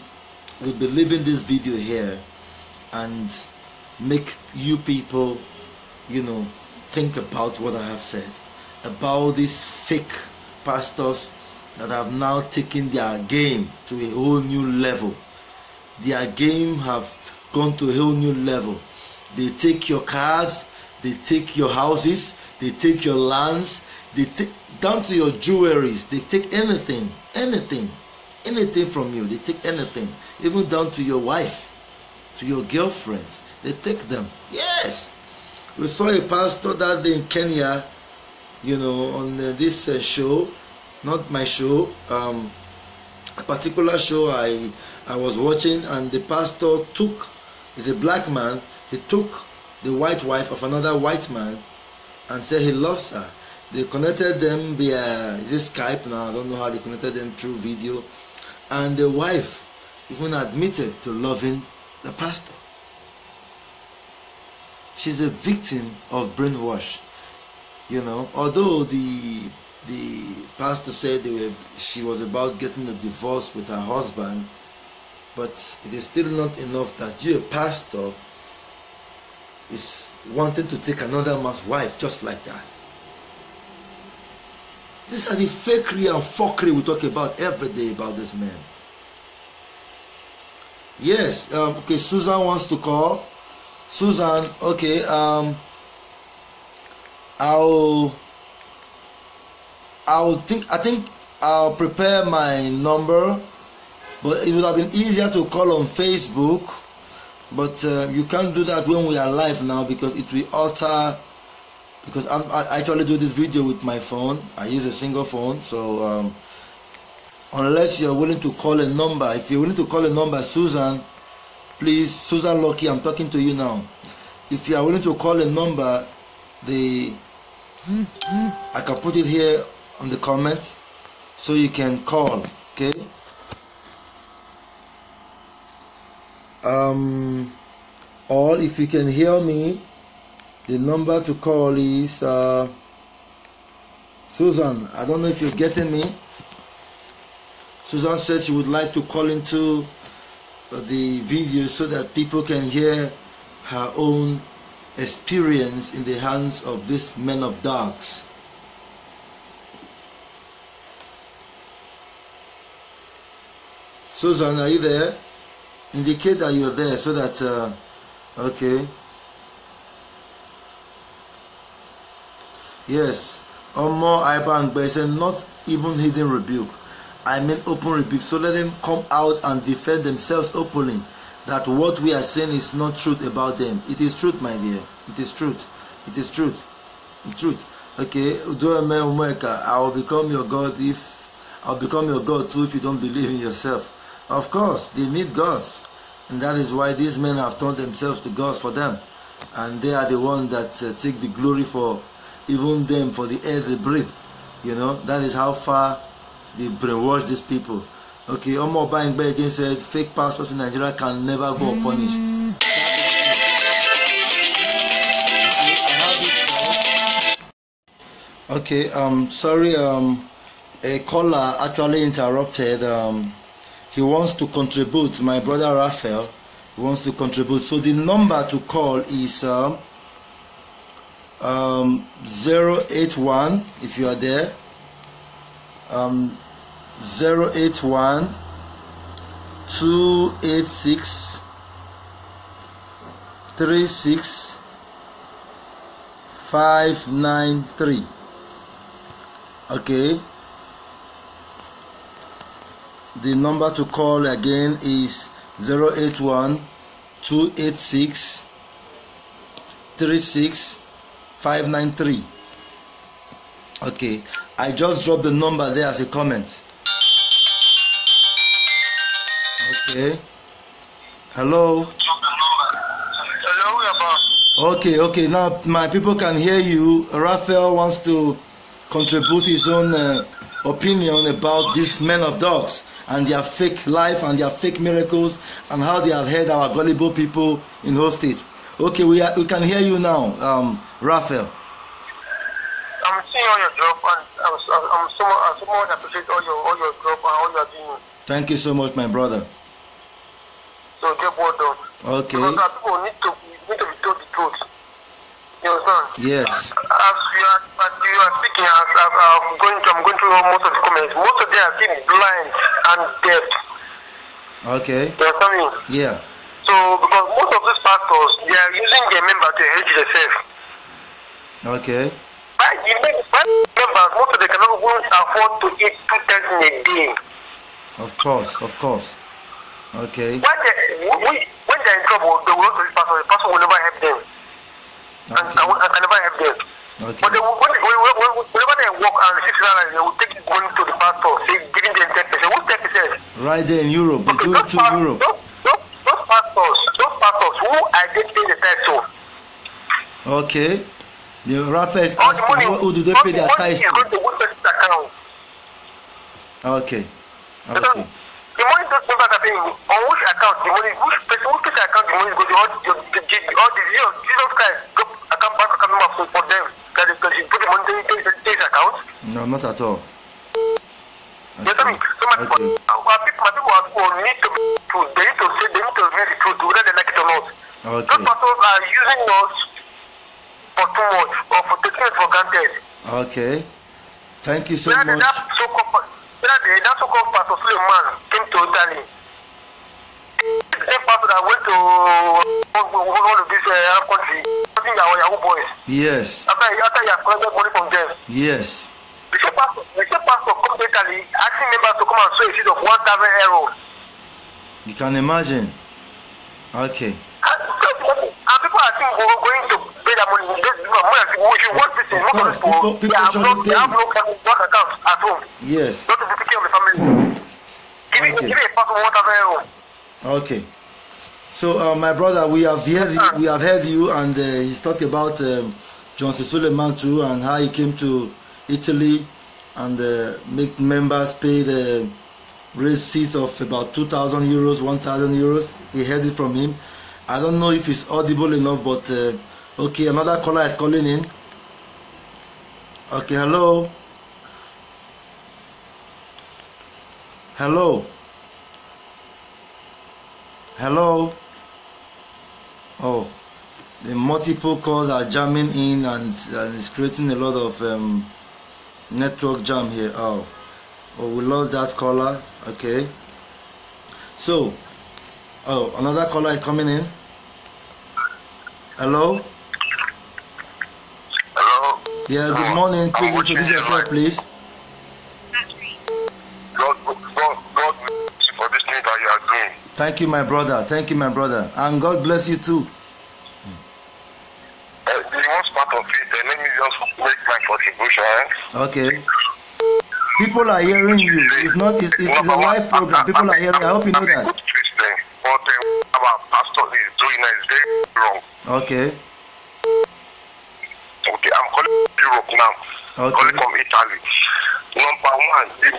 will be leaving this video here and make you people, think about what I have said about these fake pastors that have now taken their game to a whole new level. Their game have gone to a whole new level. They take your cars, they take your houses, they take your lands, they take down to your jewelries. They take anything from you. They take anything, even down to your wife, to your girlfriends. They take them. Yes, we saw a pastor that day in Kenya, on this show, not my show, a particular show I was watching, and the pastor is a black man, he took the white wife of another white man and said he loves her. They connected them via this Skype now. I don't know how they connected them through video, and the wife even admitted to loving the pastor. She's a victim of brainwash. Although the pastor said she was about getting a divorce with her husband, but it is still not enough that you, a pastor, is wanting to take another man's wife just like that. These are the fakery and fuckery we talk about every day about this man. Yes, okay, Susan wants to call. Susan, okay, I think I'll prepare my number, but it would have been easier to call on Facebook, but you can't do that when we are live now because it will alter, because I actually do this video with my phone. I use a single phone, so unless you're willing to call a number, if you're willing to call a number, Susan, please, Susan Lucky, I'm talking to you now. If you are willing to call a number, I can put it here on the comment so you can call, okay? Or if you can hear me, the number to call is Susan. I don't know if you're getting me. Susan said she would like to call into the video so that people can hear her own experience in the hands of these men of dogs. Susan, are you there? Indicate that you're there so that okay. Yes, Omo Iban, but it's not even hidden rebuke. I mean open rebuke. So let them come out and defend themselves openly that what we are saying is not truth about them. It is truth, my dear. It is truth. It is truth. It's truth. Okay, I will become your God I'll become your God too if you don't believe in yourself. Of course, they need gods, and that is why these men have turned themselves to gods for them, and they are the ones that take the glory for even them, for the air they breathe. That is how far they brainwash these people. Okay, Omo Buying Back again said fake pastors in Nigeria can never go unpunished. Okay, sorry, a caller actually interrupted. He wants to contribute. My brother Raphael wants to contribute. So the number to call is 081, if you are there, 081 286 36 593. Okay. The number to call again is 081-286-36593. Okay. I just dropped the number there as a comment. Okay. Hello. Hello, Okay. Now my people can hear you. Raphael wants to contribute his own opinion about these men of dogs and their fake life and their fake miracles and how they have held our gullible people in hostage. Okay, we can hear you now, Raphael. I'm seeing all your job, and I'm so much appreciate all your job and all you are doing. Thank you so much, my brother. So get well done. Okay. Because our people need to be told the truth. You understand? Yes. As you are speaking, I'm going through most of the comments. Most of them are still blind and deaf. Okay. You understand me? Yeah. So because most of these pastors, they are using their member to enrich themselves. Okay. By the members, most of them cannot even afford to eat 2 times in a day. Of course. Okay. When they're in trouble, they will go to this pastor. The pastor will never help them. Okay. And can never help them. Okay. But whenever they walk and receive salary, they will take this money to the pastor, say, giving them 10%. What's 10%? Right there in Europe. They do it to Europe. Those pastors, who are they paying the tithes to? Okay. The Raphael is asking, who do they pay their tithes to? The money is going to which person's account? Okay. The money those members are paying, on which account the money, which account the money is going to, all the Jesus Christ bank account number for them, that you put the money in his account? No, not at all. You know me? So my people need to be truth. They need to read the truth, whether they like it or not. Okay. Those pastors are using us for too much, or for taking it for granted. Okay. Thank you so much. That so-called Pastor Suleiman came to Italy. The same pastor that went to one of these Arab countries, using Yahoo boys. Yes. After he has collected money from them. Yes. The same pastor come to Italy, asking members to come and sow a seed of 1,000 euros. You can imagine. Okay. And people are still going to pay that money. If you want this thing, most of people, they have no bank account at home. Yes. Not to take care of the family. Give a person 1,000 euros. Okay. So, my brother, we have heard you, and he's talked about John C. Suleiman too, and how he came to Italy and make members pay the raise seats of about 2,000 euros, 1,000 euros. We heard it from him. I don't know if it's audible enough, but okay, another caller is calling in. Okay, hello. Oh, the multiple calls are jamming in, and it's creating a lot of network jam here. Oh, we lost that caller. Okay, so another caller is coming in. Hello. Yeah, good morning. Please introduce yourself, please. God for this thing that you are doing. Thank you, my brother. And God bless you too. The most part of it, let me just make my contribution. Okay. People are hearing you. It's a live program. People are hearing. I hope you know that. Good Christian, but our pastor is doing is very wrong. Okay. Okay, I'm calling Europe now. Okay. Calling from Italy. Number one, the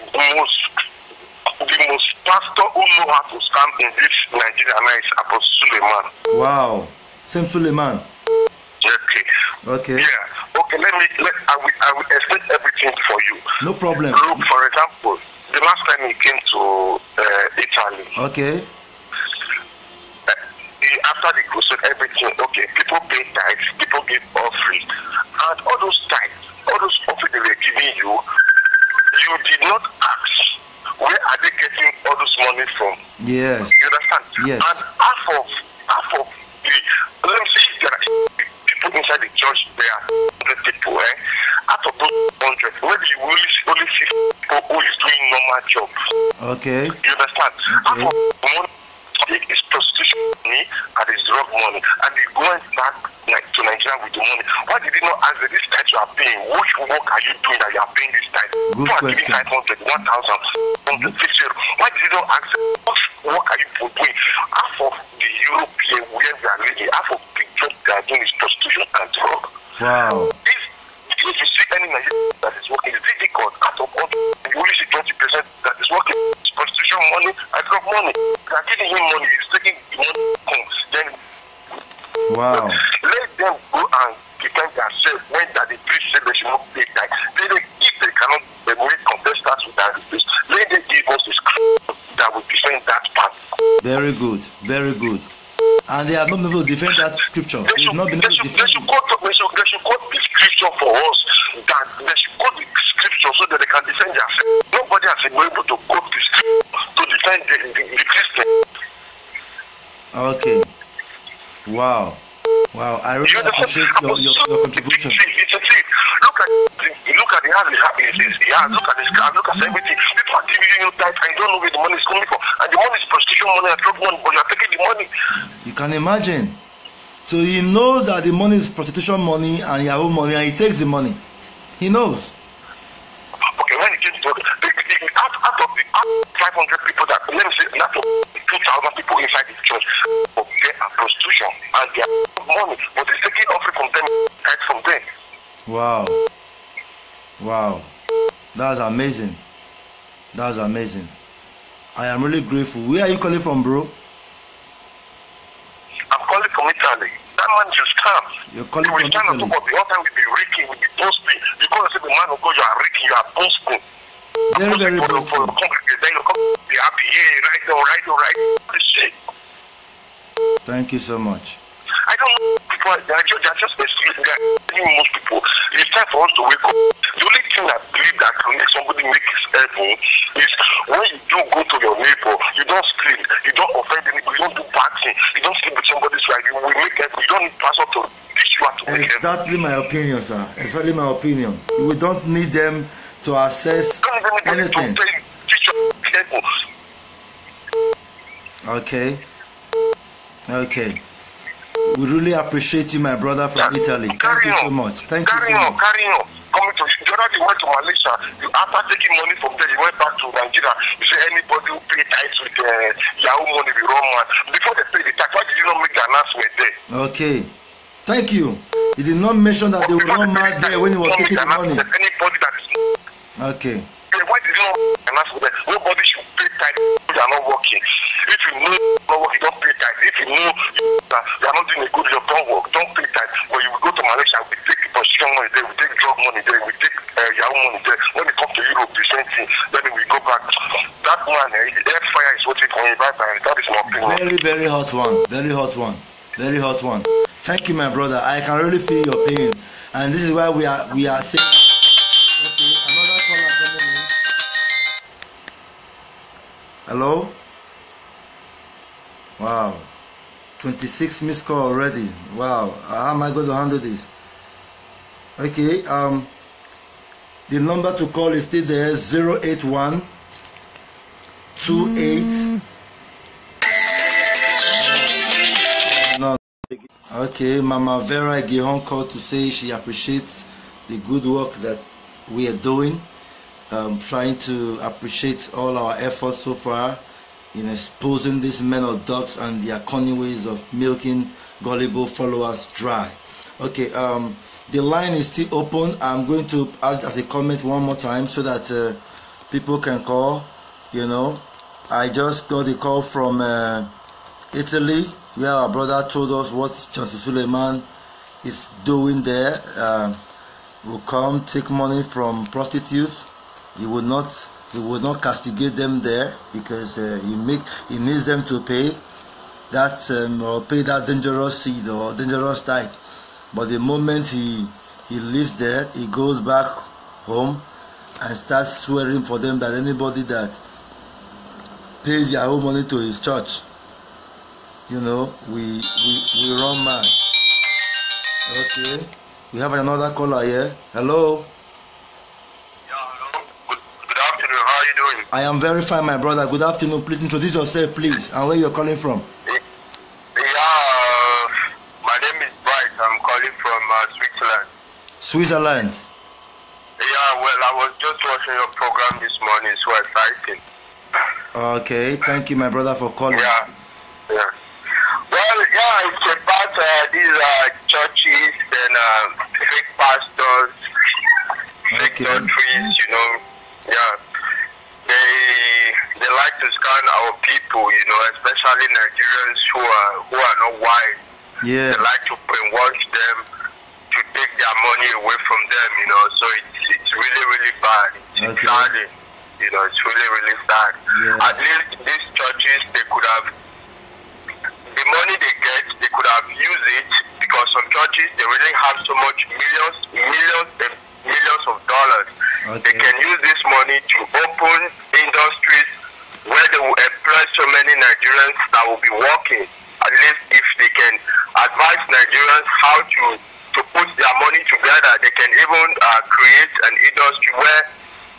most pastor who know how to scam in this Nigeria now is Apostle Suleiman. Wow. Same Suleiman. Okay. Yeah. Okay. I will explain everything for you. No problem. Look, for example, the last time he came to Italy. Okay. After the crusade, everything. Okay. People pay tithes. People give offering, and all those tithes, all those offering they were giving you, you did not ask. Where are they getting all this money from? Yes. You understand? Yes. And half of the, let me see, there are people inside the church, there are 100 people, Out of those 100, maybe you will see who is doing normal job. Okay. You understand? Okay. Half of the money is prostitution money and is drug money, and he went back to Nigeria with the money. Why did he not ask that this tithe you are paying? Which work are you doing that you are paying this tithe? Good question. 500, 1,000, 150. Why did he not ask what work are you doing? Half of the European where they are living, half of the job they are doing is prostitution and drug. Wow. If you see any Nigerian that is working, it's difficult. Out of all, you only see 20% that is working. It's prostitution money and drug money. They are giving him money. He's taking the money home. Then, wow. Let them go and defend themselves when that the priest said they should not pay tithe. If they cannot make contestants with that, let them give us the scripture that will defend that part. Very good. Very good. And they have not been able to defend that scripture. They should quote the scripture for us. That they should quote the scripture so that they can defend themselves. Nobody has been able to quote the scripture to defend the Christian. Okay. Wow. Wow. I really appreciate your contribution. It's a thief. Look at the house he has. Look at the scar. Look at everything. People are giving you tithe and you don't know where the money is coming from. And the money is prostitution money and drug money, but you are taking the money. You can imagine. So he knows that the money is prostitution money and Yahoo money, and he takes the money. He knows. Okay, when it came to out of the 500 people that, let me say, not 2,000 people inside the church, they are prostitution and they are money, but he's taking offering from them, tithe from them. Wow. Wow. That's amazing. That's amazing. I am really grateful. Where are you calling from, bro? I'm calling from Italy. That man is scam. You're calling from Italy. The whole time we be reeking, we be boasting. You go and say the man of God, you are reeking, you are boasting. Very, very boastful. Then you come be happy, yeah, right. Thank you so much. I don't know people, they are just excusing most people. It's time for us to wake up. The only thing I believe that can make somebody make his heaven is when you do go to your neighbor, you don't steal, you don't offend anybody, you don't do bad thing, you don't sleep with somebody's wife, you will make heaven. You don't need pastor to teach you how to make heaven. Exactly my opinion, sir. Exactly my opinion. We don't need them to assess anything. Okay. Okay. We really appreciate you, my brother from Italy. Thank you so much. Thank you so much. Carry on. Coming to the other day, you went to Malaysia. You, after taking money from there, you went back to Nigeria. You say anybody who pay tithes with Yahoo money, the wrong man. Before they pay the tax, why did you not make the announcement there? Okay. Thank you. He did not mention that they were not mad there when he was taking the money. Anybody that is okay. Why did you not announce that nobody should pay tithes if they are not working? If you know not working, don't pay tithes. If you know that you are not doing a good job, don't work, don't pay tithes. But you will go to Malaysia, we take prostitution money there, we take drug money there, we take Yahoo money there. When it comes to Europe, the same thing. Then we go back. That man, the air fire is waiting for him. That is my opinion. Very, very hot one. Very hot one. Very hot one. Thank you, my brother. I can really feel your pain, and this is why we are saying. Okay, another caller coming in. Hello. Wow, 26 missed call already. Wow, how am I going to handle this? Okay, the number to call is still there, 081 28. No. Okay, Mama Vera Gihon called to say she appreciates the good work that we are doing. Trying to appreciate all our efforts so far in exposing these men of dogs and their cunning ways of milking gullible followers dry. Okay, the line is still open. I'm going to add as a comment one more time so that people can call. You know, I just got a call from Italy where our brother told us what Johnson Suleiman is doing there. Will come take money from prostitutes. He would not castigate them there because he needs them to pay that or pay that dangerous seed or dangerous tithe. But the moment he leaves there, he goes back home and starts swearing for them that anybody that pays their own money to his church, you know, we run mad. Okay, we have another caller here. Hello. you doing? I am very fine, my brother. Good afternoon. Please introduce yourself, please, and where you're calling from. Yeah, my name is Bright. I'm calling from Switzerland. Switzerland. Yeah, well, I was just watching your program this morning. It's so exciting. Okay, thank you, my brother, for calling. Yeah. Well, yeah, it's about these churches and fake pastors, fake doctrines, you know. Yeah, they like to scam our people, you know, especially Nigerians who are not wise. Yeah. They like to brainwash them to take their money away from them, you know. So it's really, really bad. It's sad. You know, it's really, really sad. Yes. At least these churches, they could have, the money they get, they could have used it, because some churches, they really have so much millions of dollars. Okay. They can use this money to open industries where they will employ so many Nigerians that will be working. At least if they can advise Nigerians how to put their money together, they can even create an industry where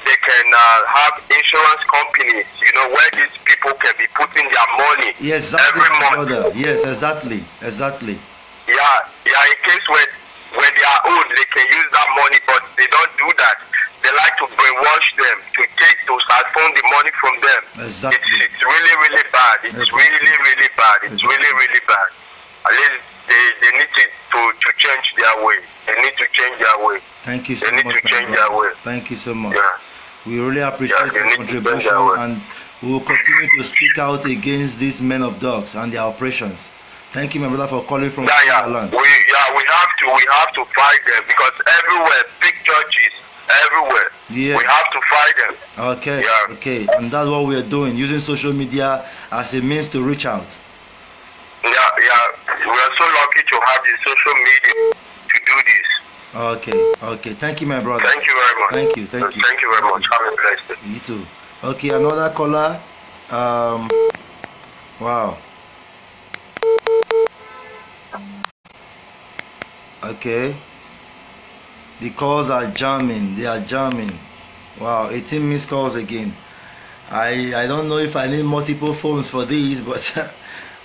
they can have insurance companies, you know, where these people can be putting their money every month. Brother. Yes, exactly. Yeah, in case when they are old, they can use that money, but they don't do that. They like to brainwash them to siphon the money from them. Exactly. It's really, really bad. It's really, really bad. It's really, really bad. At least they need to change their way. They need to change their way. Thank you so much. They need to change their way. Thank you so much. Yeah. We really appreciate your contribution, and we will continue to speak out against these men of dogs and their operations. Thank you, my brother, for calling from Switzerland. We have to fight them, because everywhere, big churches, everywhere. Yeah. We have to fight them. Okay. Yeah. Okay, and that's what we are doing, using social media as a means to reach out. Yeah. We are so lucky to have the social media to do this. Okay. Thank you, my brother. Thank you very much. Thank you. Thank you very much. Have a blessed day. You too. Okay, another caller. Wow. Okay. The calls are jamming. They are jamming. Wow, 18 missed calls again. I don't know if I need multiple phones for these, but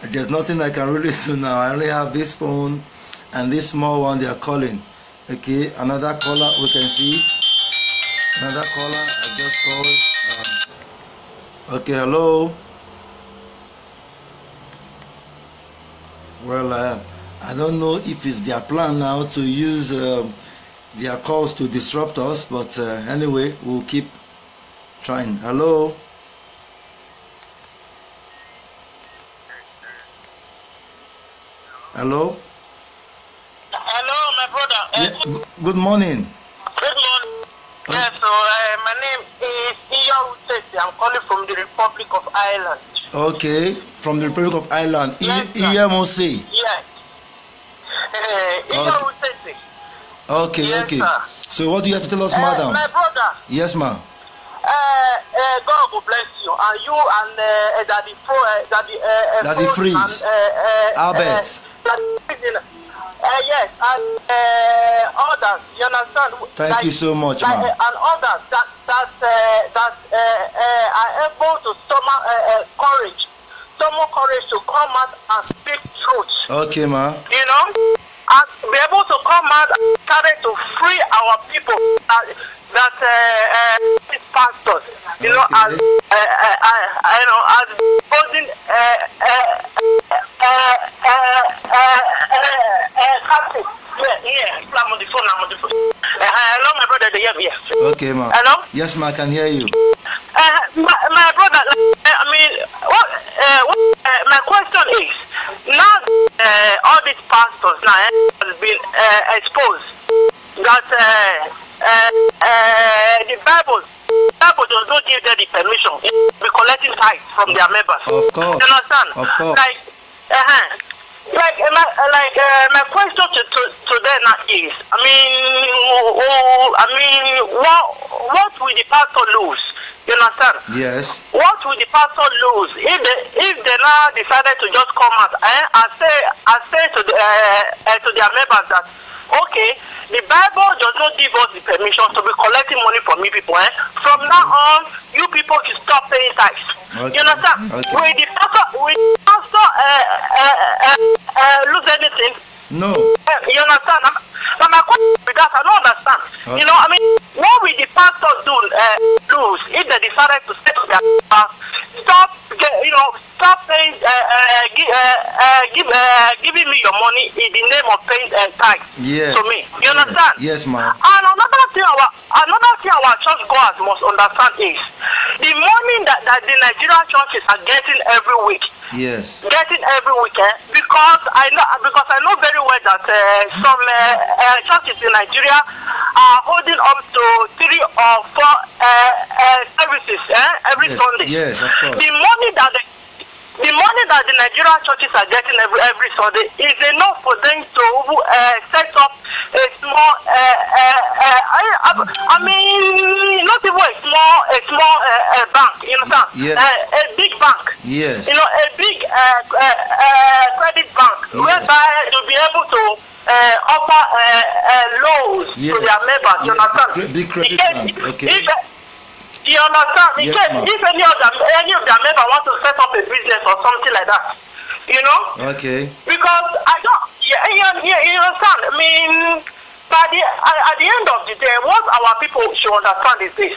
there's nothing I can really do now. I only have this phone and this small one they are calling. Okay, another caller we can see. Another caller I just called. Okay, hello. Well, I don't know if it's their plan now to use their calls to disrupt us, but anyway, we'll keep trying. Hello. Hello. Hello, my brother. Good morning. Good morning. Yes, so my name is unearth. I'm calling from the Republic of Ireland. Okay, from the Republic of Ireland. Yes, EMOC. Yes. Unearth. Okay, yes, okay. Sir. So what do you have to tell us, madam? My brother. Yes, ma'am. God will bless you, and you and Daddy Freeze, Albert. Yes, and others. You understand? Thank you so much, ma'am. And others that are able to summon courage to come out and speak truth. Okay, ma'am. You know, and be able to come out and try to free our people. That pastors, you know, okay. as holding captive. Yeah, I'm on the phone. Hello, my brother, they hear me. Okay, ma'am. Hello? Yes, ma'am, I can hear you. My brother, I mean, my question is, now all these pastors now has been exposed that the Bible does not give them the permission to be collecting tithes from their members. Of course. You understand? Of course. My question to them now is, what will the pastor lose? You understand? Yes. What will the pastor lose if they now decided to just come out and say to their members that okay, the Bible does not give us the permission to be collecting money from you people. From now on, you people should stop paying tithes. Okay. You understand? Okay. Will the pastor lose anything? No. You understand? Now my question with that, I don't understand. Okay. You know, I mean, what will the pastors do lose if they decided to say to their stop paying, giving me your money in the name of paying tithes to me. You understand? Yes, ma'am. And another thing our church goers must understand is the money that the Nigerian churches are getting every week. Yes. Getting every weekend, because I know very well that some churches in Nigeria are holding up to 3 or 4 services every Sunday. Yes, of course. The money that the Nigerian churches are getting every Sunday is enough for them to set up a small, I mean, not even a small bank, you know, yes. A big bank. Yes. You know, a big credit bank, whereby you'll be able to offer loans to their members. You understand? Big credit bank. Okay. You understand? If any of their members want to set up a business or something like that, you know? Okay. Because I don't, you understand? I mean, at the end of the day, what our people should understand is this: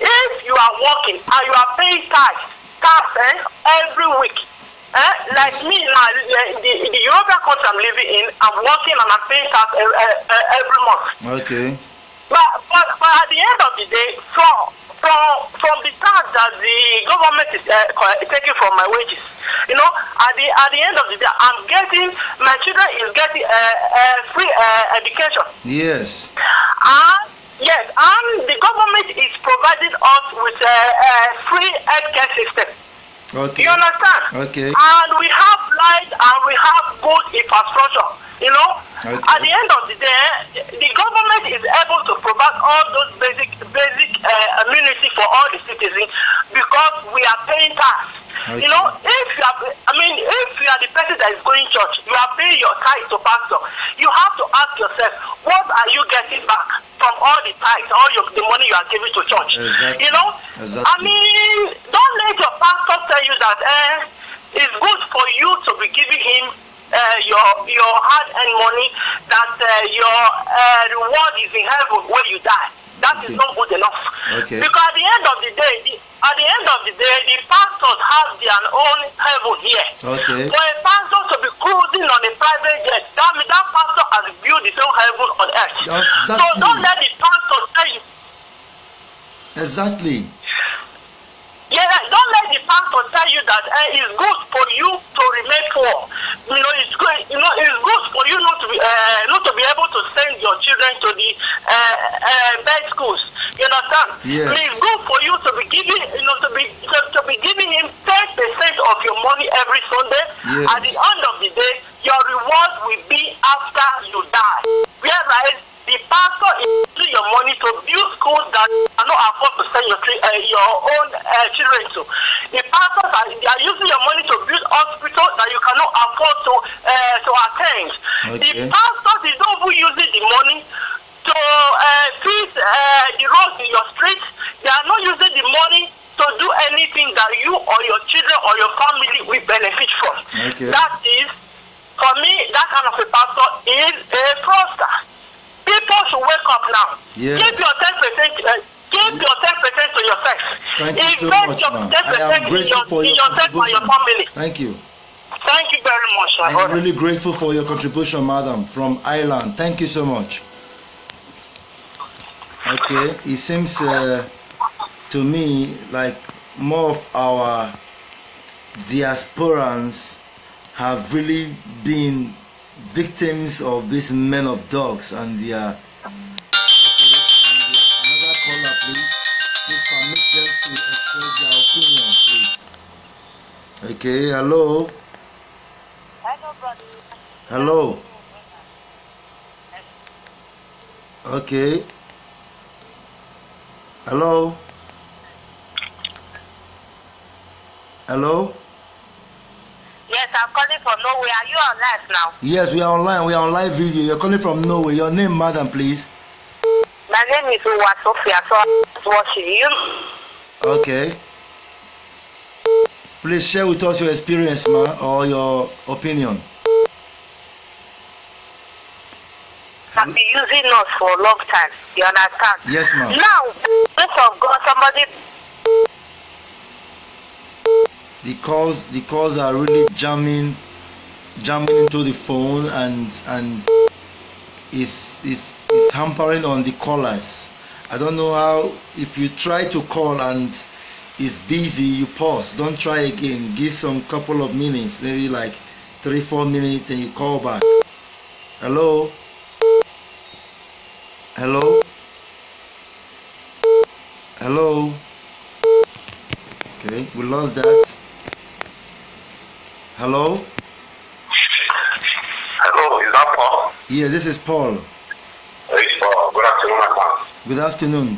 if you are working and you are paying tax every week, like me now, the European country I'm living in, I'm working and I'm paying tax every month. Okay. But at the end of the day, from the tax that the government is taking from my wages, you know, at the end of the day, my children is getting free education. Yes. Yes, and the government is providing us with a free healthcare system. Okay. You understand? Okay. And we have light and we have good infrastructure. You know, at the end of the day, the government is able to provide all those basic amenities for all the citizens because we are paying tax. Okay. You know, if you are the person that is going to church, you are paying your tithe to pastor. You have to ask yourself, what are you getting back from all the tithes, the money you are giving to church? Exactly. You know, exactly. I mean, don't let your pastor tell you that it's good for you to be giving him your hard-earned money, that your reward is in heaven when you die. That is not good enough. Okay. Because at the end of the day, the pastors have their own heaven here. Okay. For a pastor to be cruising on a private jet, that means that pastor has built his own heaven on earth. Exactly. So don't let the pastor tell you. Exactly. Yeah, don't let the pastor tell you that it's good for you to remain poor. You know, it's good. You know, it's good for you not to be able to send your children to the best schools. You understand? Yes. It's good for you to be giving, to be giving him 10% of your money every Sunday. Yes. At the end of the day, your reward will be after you die. Whereas the pastor is using your money to build schools that cannot afford to send your own children to. The pastors are using your money to build hospitals that you cannot afford to attend. Okay. The pastors is not even using the money to fix the roads in your streets. They are not using the money to do anything that you or your children or your family will benefit from. Okay. That is, for me, that kind of a pastor is a fraudster. People should wake up now. Yes. Give your 10%. Give your 10% to yourself. Thank you so much, ma'am. I am grateful for your contribution. And your family. Thank you. Thank you very much. I am really grateful for your contribution, madam, from Ireland. Thank you so much. Okay, it seems to me like more of our diasporans have really been victims of these men of dogs and their another caller, please permit them to express their opinion, please. Okay, hello. Hello. Okay. Hello. Hello. Yes, I'm calling from Norway. Are you on live now? Yes, we are online. We are on live video. You're calling from Norway. Your name, madam, please. My name is Uwa Sophia, so I'm watching you. Okay. Please share with us your experience, ma, or your opinion. I've been using us for a long time. You understand? Yes, ma'am. Now, grace of God, somebody. The calls are really jamming into the phone and is hampering on the callers. I don't know how. If you try to call and it's busy, you pause. Don't try again. Give some couple of minutes, maybe like 3-4 minutes, and you call back. Hello. Hello? Hello? Okay, we lost that. Hello? Hello, is that Paul? Yeah, this is Paul. Hey, Paul. Good afternoon, my man. Good afternoon.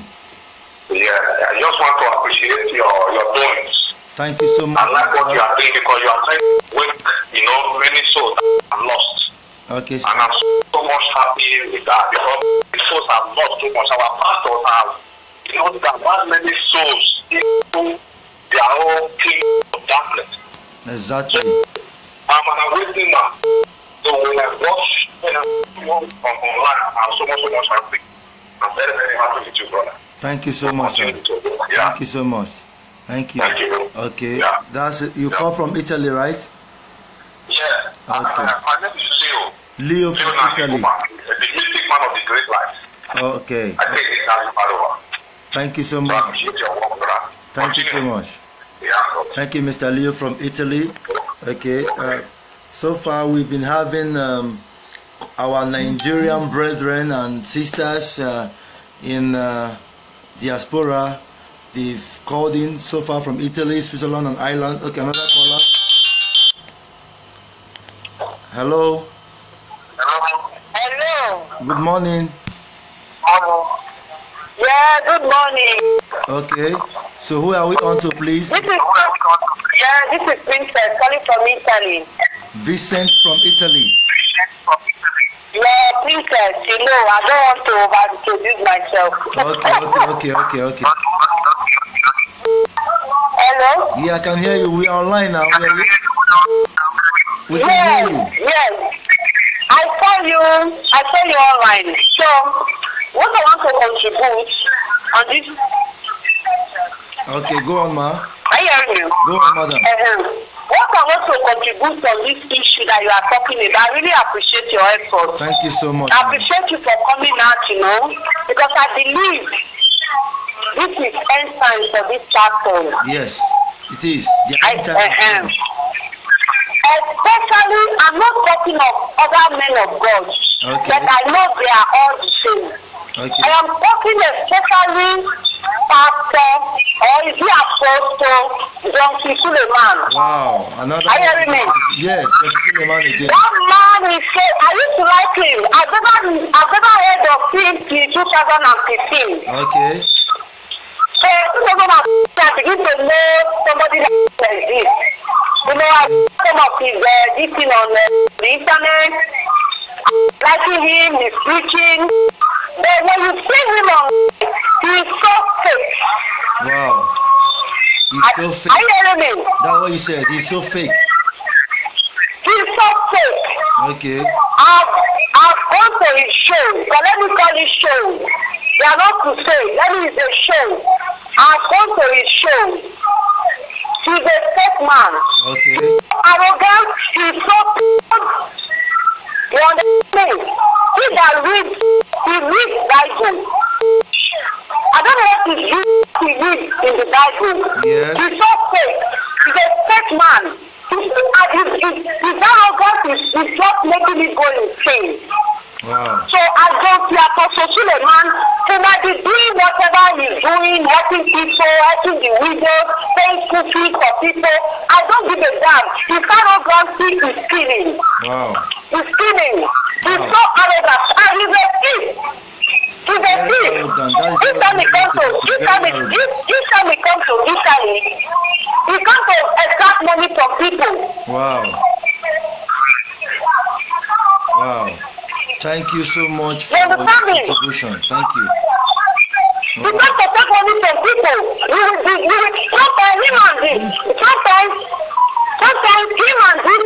Yeah, I just want to appreciate your doings. Thank you so much. I like what you are doing because you are trying to wake, many souls that are lost. Okay, sir. And I'm so much happy with that because the souls have lost so much. Our pastors have, that many souls into their own kingdom of darkness. Exactly. I'm an awakening man. So when I watch online, I'm so much happy. I'm very, very happy with you, brother. Thank you so much, sir. Yeah. Thank you so much. Thank you. Thank you. Okay. Yeah. That's it. You come from Italy, right? Yeah. Okay. My name is Leo. Leo from Italy. The mystic man of the great life. Okay. I take it now in Padova. Thank you so So I much. appreciate your work, brother. Thank you so Continue. much. Yeah. Thank you, Mr. Leo from Italy. Okay. So far, we've been having our Nigerian brethren and sisters in diaspora. They've called in so far from Italy, Switzerland, and Ireland. Okay, another caller. Hello. Hello. Good morning. Hello. Yeah, good morning. Okay. So who are we on to, please? This is Princess calling from Italy. Vincent from Italy. Yeah, Princess, I don't want to over-introduce myself. Okay. Hello? Yeah, I can hear you. We are online now. We can hear you. Yes. I saw you online. So, what I want to contribute on this. Okay, go on, ma. I hear you. Go on, madam. What I want to contribute on this issue that you are talking about, I really appreciate your effort. Thank you so much. I appreciate you for coming out, because I believe this is end time for this platform. Yes, it is. Especially, I'm not talking of other men of God, but I know they are all the same. Okay. I am talking especially Pastor, or is he Apostle John Suleiman? Wow, another. Are you hearing me? Yes, John Suleiman again. That man is so. I used to like him. I've never heard of him till 2015. Okay. So 2015, I begin to know somebody like this. I some of his this thing on the internet, liking him, he's preaching. But when you see him on, he's so fake. Wow. He's so fake. Are you hearing me? That's what you said. He's so fake. He's so fake. Okay. I've gone to his show, but let me call it show. They are not to say, let me say show. I've gone to his show. He's a fake man. Okay. Arrogant, he's so proud. You understand? He reads Bible. I don't know what he reads in the Bible. Yes. He's so fake. He's a fake man. His arrogance is just making me go insane. Wow. So I don't see Apostle Suleiman who might be doing whatever he's doing, helping people, helping the widows, paying school fees for people. I don't give a damn. His arrogance is killing. Wow. He's killing. He's so arrogant. And he's a thief. He's a thief. This time he comes to Italy, he comes to extract money from people. Wow. Thank you so much for You your understand me? contribution. Thank you. You don't protect money from people. Sometimes him and his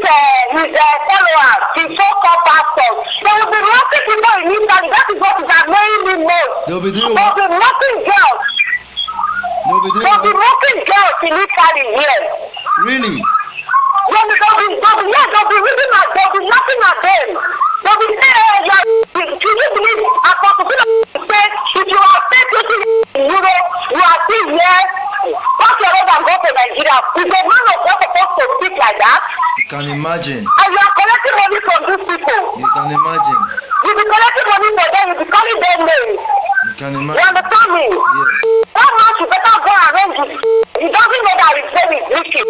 followers, his so-called pastors, they will be mocking people in Italy. That is what is annoying me most. They'll be doing They'll be mocking girls. They'll be doing They'll be mocking girls in Italy here. Really? They'll be reading at, they'll be laughing at them. They'll be saying, do you believe Apostle say if you are paid 20 euros, you are still here? What's your road and go to Nigeria? Is a man of God supposed to speak like that? You can imagine. And you are collecting money from these people. You can imagine. You'll be collecting money for them, you'll be calling them names. You can You imagine. understand me? Yes. That man should better go and arrange his. He doesn't know that his brain is wicked.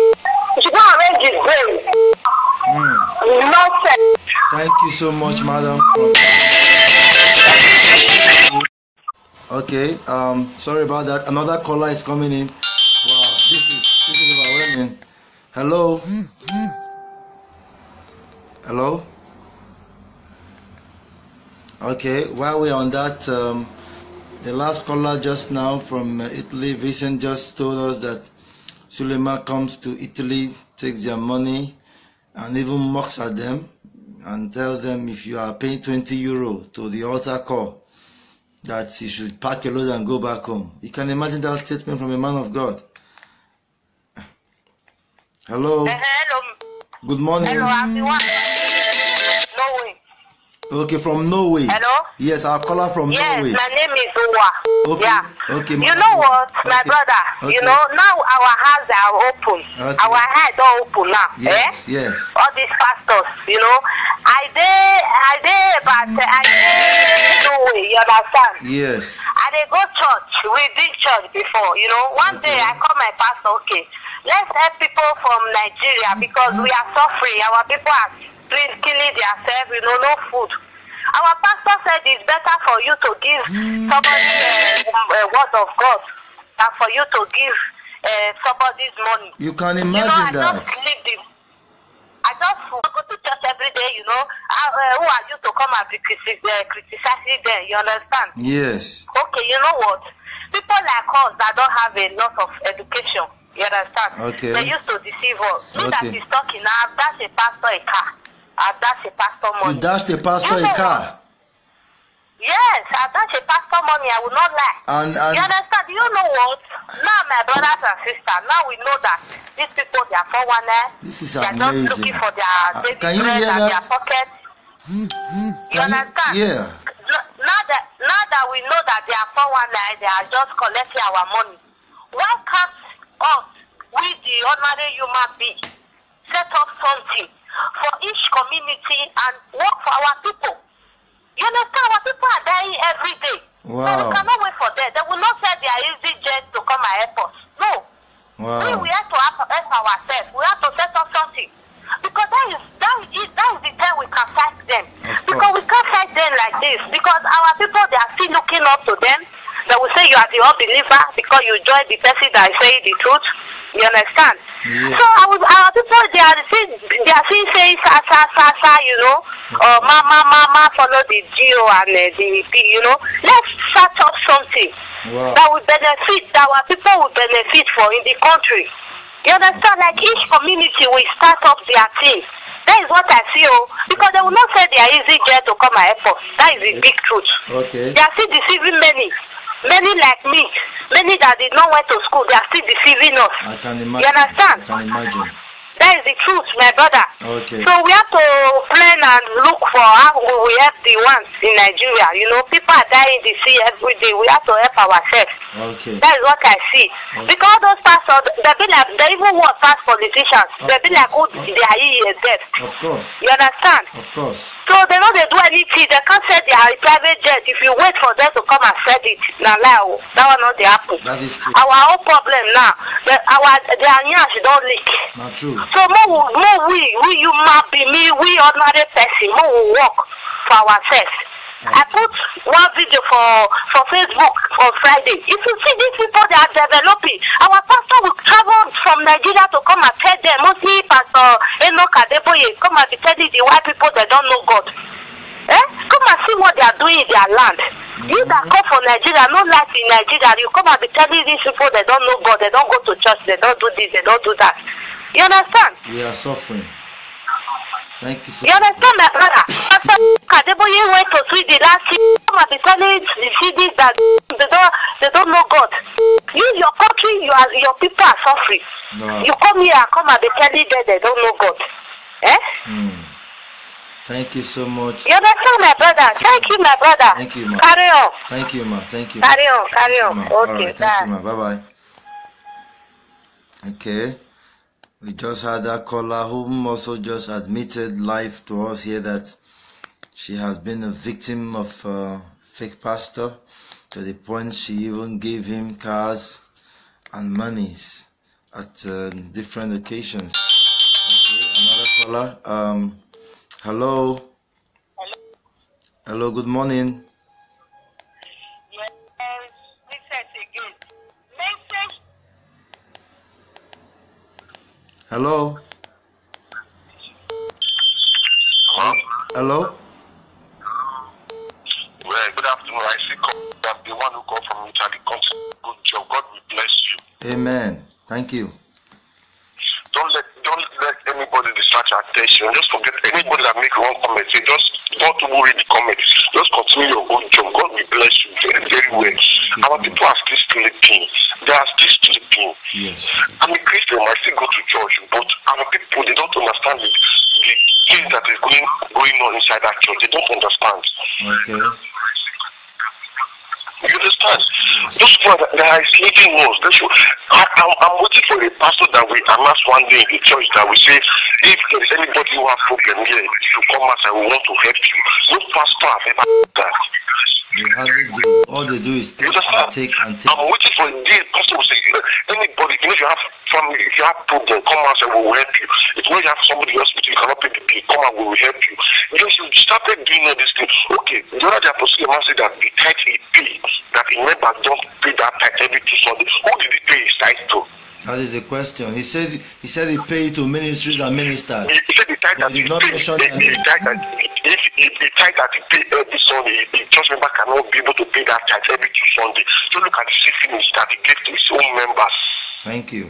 He should go and arrange his brain. Nonsense. Thank you so much, madam. Okay, sorry about that. Another caller is coming in. Wow, this is overwhelming. Hello? Hello? Okay, while we're on that, the last caller just now from Italy, Vincent, just told us that Suleiman comes to Italy, takes their money, and even mocks at them, and tells them if you are paying 20 euro to the altar call, that you should pack your load and go back home. You can imagine that statement from a man of God. Hello? Hello. Good morning. Hello, everyone. Norway. Okay, from Norway. Hello? Yes, I'll call her from Yes, Norway. my name is Uwa. Okay. Yeah. Okay. You know what, my Okay. brother? Okay. You know, now our hands are open. Okay. Our eyes are open now. Yes, yes. All these pastors, you know. I did Norway, you understand? Yes. I dey go church. We did church before, you know. One day I call my pastor, okay, let's help people from Nigeria because we are suffering. Our people are killing themselves, you know, no food. Our pastor said it's better for you to give somebody a word of God than for you to give somebody's money. You can You know, imagine that. I just go to church every day, you know. Who are you to come and be criticizing them? You understand? Yes. Okay, you know what? People like us that don't have a lot of education, you understand? Okay. They used to deceive us. Me that Okay. is talking now, that's a pastor a car. That's a pastor money. You dashed a pastor You a know car. what? Yes, that's a pastor money. I will not lie. And You understand? You know what? Now, my brothers and sisters, now we know that these people, they are 419. this is They are amazing. just looking for their baby can you bread hear and that? their pocket. You understand? Yeah. Now that we know that they are 419, they are just collecting our money. Why can't us, we the ordinary human being, set up something for each community and work for our people? You understand? Our people are dying every day. Wow. So we cannot wait for them. They will not send their easy jet to come and help us. No. Wow. We have to help ourselves. We have to set up something. Because that is the time we can fight them. Because we can't fight them like this. Because our people, they are still looking up to them. They will say you are the unbeliever because you join the person that is saying the truth. You understand? Yeah. So our people, they are still saying sa, you know, or ma, follow the GO and the P, you know. Let's start up something that will benefit, that our people will benefit for in the country. You understand? Like each community will start up their thing. That is what I see, because they will not say they are easy jet to come and help us. That is the big truth. Okay. They are still deceiving many like me, many that did not went to school. They are still deceiving us. I can imagine. You understand? I can imagine. That is the truth, my brother. Okay. So we have to plan and look for how we help the ones in Nigeria. You know, people are dying in the sea every day. We have to help ourselves. Okay. That is what I see. Okay. Because those pastors, they even want past politicians. They be like, oh, they are here dead. Of course. You understand? Of course. So they know they do anything. They can't say they are a private jet. If you wait for them to come and sell it, now that one not the happen. That is true. Our whole problem now, their nyash don't leak. Not true. So more we human being, we ordinary person, more we work for ourselves. I put one video for Facebook on Friday. If you see these people, they are developing. Our pastor will travel from Nigeria to come and tell them, mostly Pastor Enoch Adeboye, come and be telling the white people they don't know God. Come and see what they are doing in their land. You that come from Nigeria, no life in Nigeria, you come and be telling these people they don't know God, they don't go to church, they don't do this, they don't do that. You understand? We are suffering. Thank you so much. You understand, my brother? Kadeboye went to Sweden last year, come and be telling the cities that they don't know God. Use your country, your people are suffering. No. You come here, come and be telling them they don't know God. Thank you so much. You understand, my brother? Thank you, my brother. Thank you, ma. Carry on. Thank you, ma. Thank you. Carry on. Okay, all right. Thank you, ma. Bye-bye. Okay. We just had that caller who also just admitted live to us here that she has been a victim of fake pastor to the point she even gave him cars and monies at different occasions. Okay, another caller. Hello. Hello, good morning. Yes, message again. Message. Hello. Hello. Well, good afternoon. I see that the one who called from Italy. Good job. God will bless you. Amen. Thank you. Don't let anybody distract your attention. Just forget anybody that make wrong comment. Say just don't read the comments. Just continue your own job. God will bless you very, very well. Our people are still sleeping. They are still sleeping. Yes. I'm a Christian. I still go to church, but our people, they don't understand the things that is going on inside that church. They don't understand. Okay. You understand? Those people that are sleeping ones, I'm waiting for a pastor that will announce one day in the church that will say, if there is anybody who has problem here, you come out and we want to help you. No pastor has ever done that. They hardly do. All they do is take and take. I'm waiting for a day pastor will say, anybody, if you have family, if you have problem, come out and we will help you. If you have somebody in the hospital, you cannot pay the bill, come out, we will help you. You started doing all these things. Okay, the other day Apostle man said that the tithe he pay, that he never don't pay that tithe every 2 Sundays. Who did he pay his tithe to? That is the question. He said he paid to ministries and ministers. He said the tithe that he paid, the tithe that he paid every Sunday, the church member cannot be able to pay that tithe every 2 Sundays. So look at the syphilis that he gave to his own members. Thank you.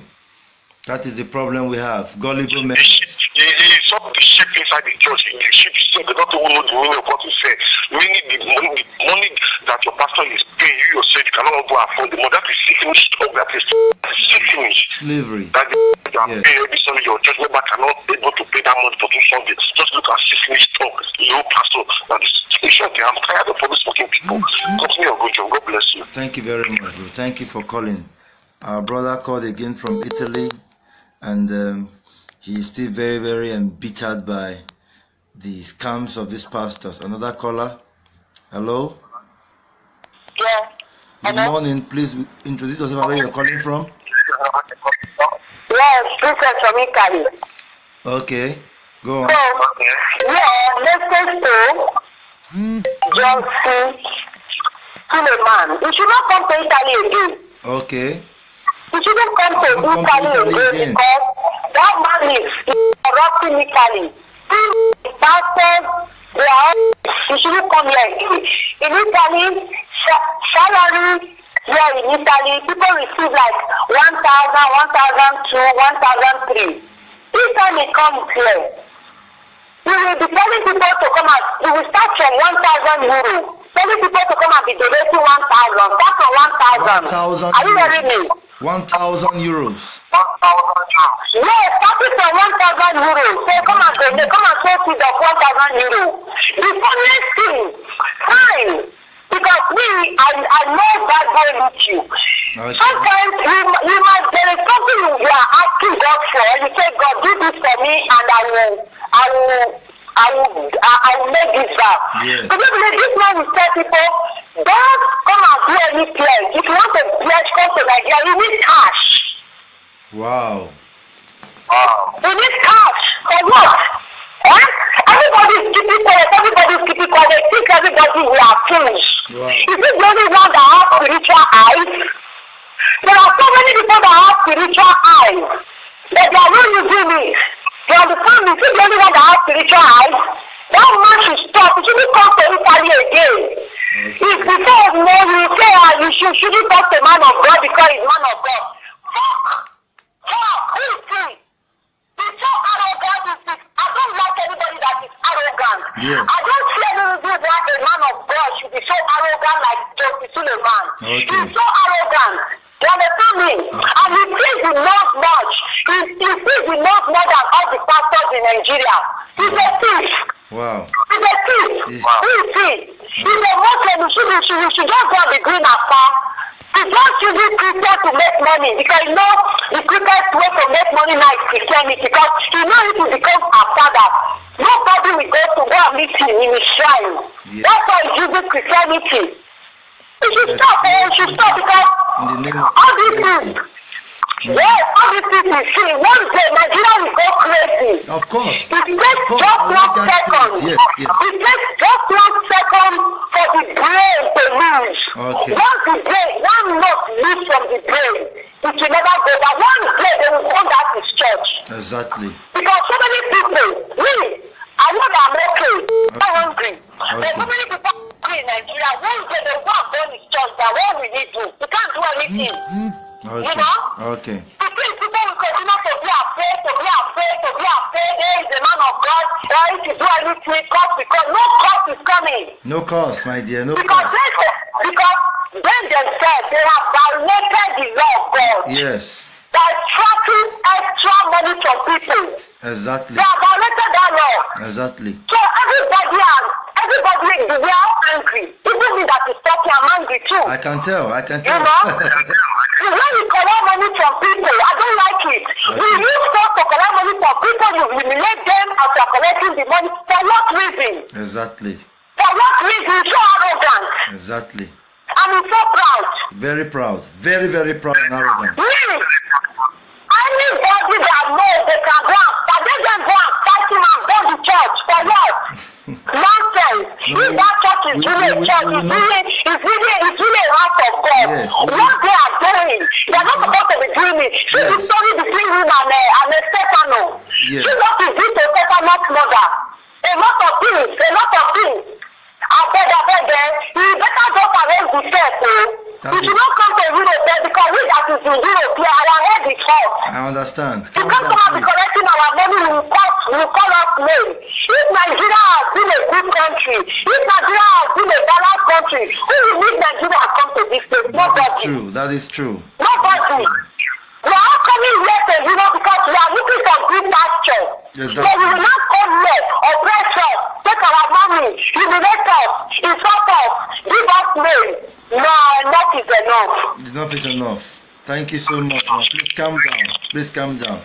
That is the problem we have. Gullible members. He saw the sheep inside the church. The sheep said they don't even know the meaning of what he said. Meaning the money that your pastor is paying, you yourself, you cannot even afford the money. That is syphilis talk. That is syphilis. Slavery. That you pay every Sunday, your church member cannot be able to pay that money for 2 Sundays. Just look at syphilis talk. Your pastor, that is syphilis. I'm tired of all these fucking people. Continue your good job. God bless you. Thank you very much, bro. Thank you for calling. Our brother called again from Italy. And he is still very, very embittered by the scams of these pastors. Another caller. Hello? Yeah. Good morning. Please introduce yourself where you're calling from. Yes, Princess from Italy. Okay. Go on. So, listen to Johnson Suleiman. You should not come to Italy again. Okay. You shouldn't come to Italy again because that man is corrupting Italy. The pastors, they are all, you shouldn't come here again. In Italy, salary here in Italy, people receive like 1,000, 1,200, 1,003. Each time he comes here, he will be telling people to come and, he will start from 1,000 euros. Telling people to come and be donating 1,000. Start from 1,000. Are you hearing me? 1,000 euros. 1,000 euros. Yes, starting from 1,000 euros. So come and donate, come and sow seed of 1,000 euros. The funniest thing, fine, because I know that way with you. Okay. Sometimes you might, there is something you are asking God for, and you say, God, do this for me, and I will make this back. Yes. So this man will tell people, don't come and do any pledge. If you want to pledge, come to Nigeria, you need cash. Wow. You need cash. For what? Everybody is keeping quiet. Everybody is keeping quiet. They think everybody we are fools. Wow. Is this the only one that has spiritual eyes? There are so many people that have spiritual eyes, but they are not using it. You understand me? Is this the only one that has spiritual eyes? That man should stop. He shouldn't come to Italy again. If before you say you shouldn't talk to a man of God because he's man of God. Fuck, who is he? He's so arrogant. I don't like anybody that is arrogant. Yes. I don't see any reason why a man of God should be so arrogant like Joseph Suleiman. Okay. He's so arrogant. You understand me? And he thinks he knows much. He thinks he knows more than all the pastors in Nigeria. He's a thief. Wow. He's a thief. Yes. Who is he? He's a Muslim. He should just go and be green afar. He's just using Christian to make money because you know the quickest way to make money now is Christianity because he knows it will become a father. Nobody will go and meet him in his shrine. Yes. That's why he's using Christianity. He should stop. He should stop because In the name of all these things. Yes, all these things you see, one day Nigeria will go crazy. Of course. It takes just 1 second. Yes, yes. It takes just 1 second for the brain to lose. Okay. Once the brain, one not lose from the brain, it will never go. But one day they will come back to church. Exactly. Because so many people, really, I know that I'm okay. I'm hungry. But so many people in Nigeria, one day they will go and his church, but what will he do? He can't do anything. Okay. You know? Okay. People will continue to be afraid. There is a man of God. If you do anything, because no cost is coming. No cost, my dear. No Because cost. they themselves, they have violated the law of God. Yes. By tracking extra money from people. Exactly. They have violated that law. Exactly. So everybody, they are angry. Even me that is talking, I'm angry too. I can tell. You know? When you collect money from people, I don't like it. You use stuff to collect money from people, you humiliate them as you're collecting the money. For what reason? Exactly. For what reason? You're so arrogant. Exactly. And you're so proud. Very proud. Very, very proud and arrogant. Really? Anybody that knows they can go and but they can go and fight him and go to church. For what? Nonsense. If that church is really a church, it's really a house of God. Yes, What they are doing, they are not supposed to be doing it. See the story between him and Stefano. Yes. See what is this to Stefano's mother. A lot of things. I beg, you better just arrange the church, You should not come to Europe because we that is in Europe, our head is hot. I understand. You can't come and be collecting our money, you call us name. If Nigeria has been a good country, if Nigeria has been a balanced country, who will need Nigeria come to this place? Nobody. That is true. Nobody. We are all coming here to Europe because we are looking for good pasture. Exactly. So we will not come here, oppress us, take our money, humiliate us, insult us, give us name. No, enough is enough. Enough is enough. Thank you so much, man. Please calm down. Please calm down.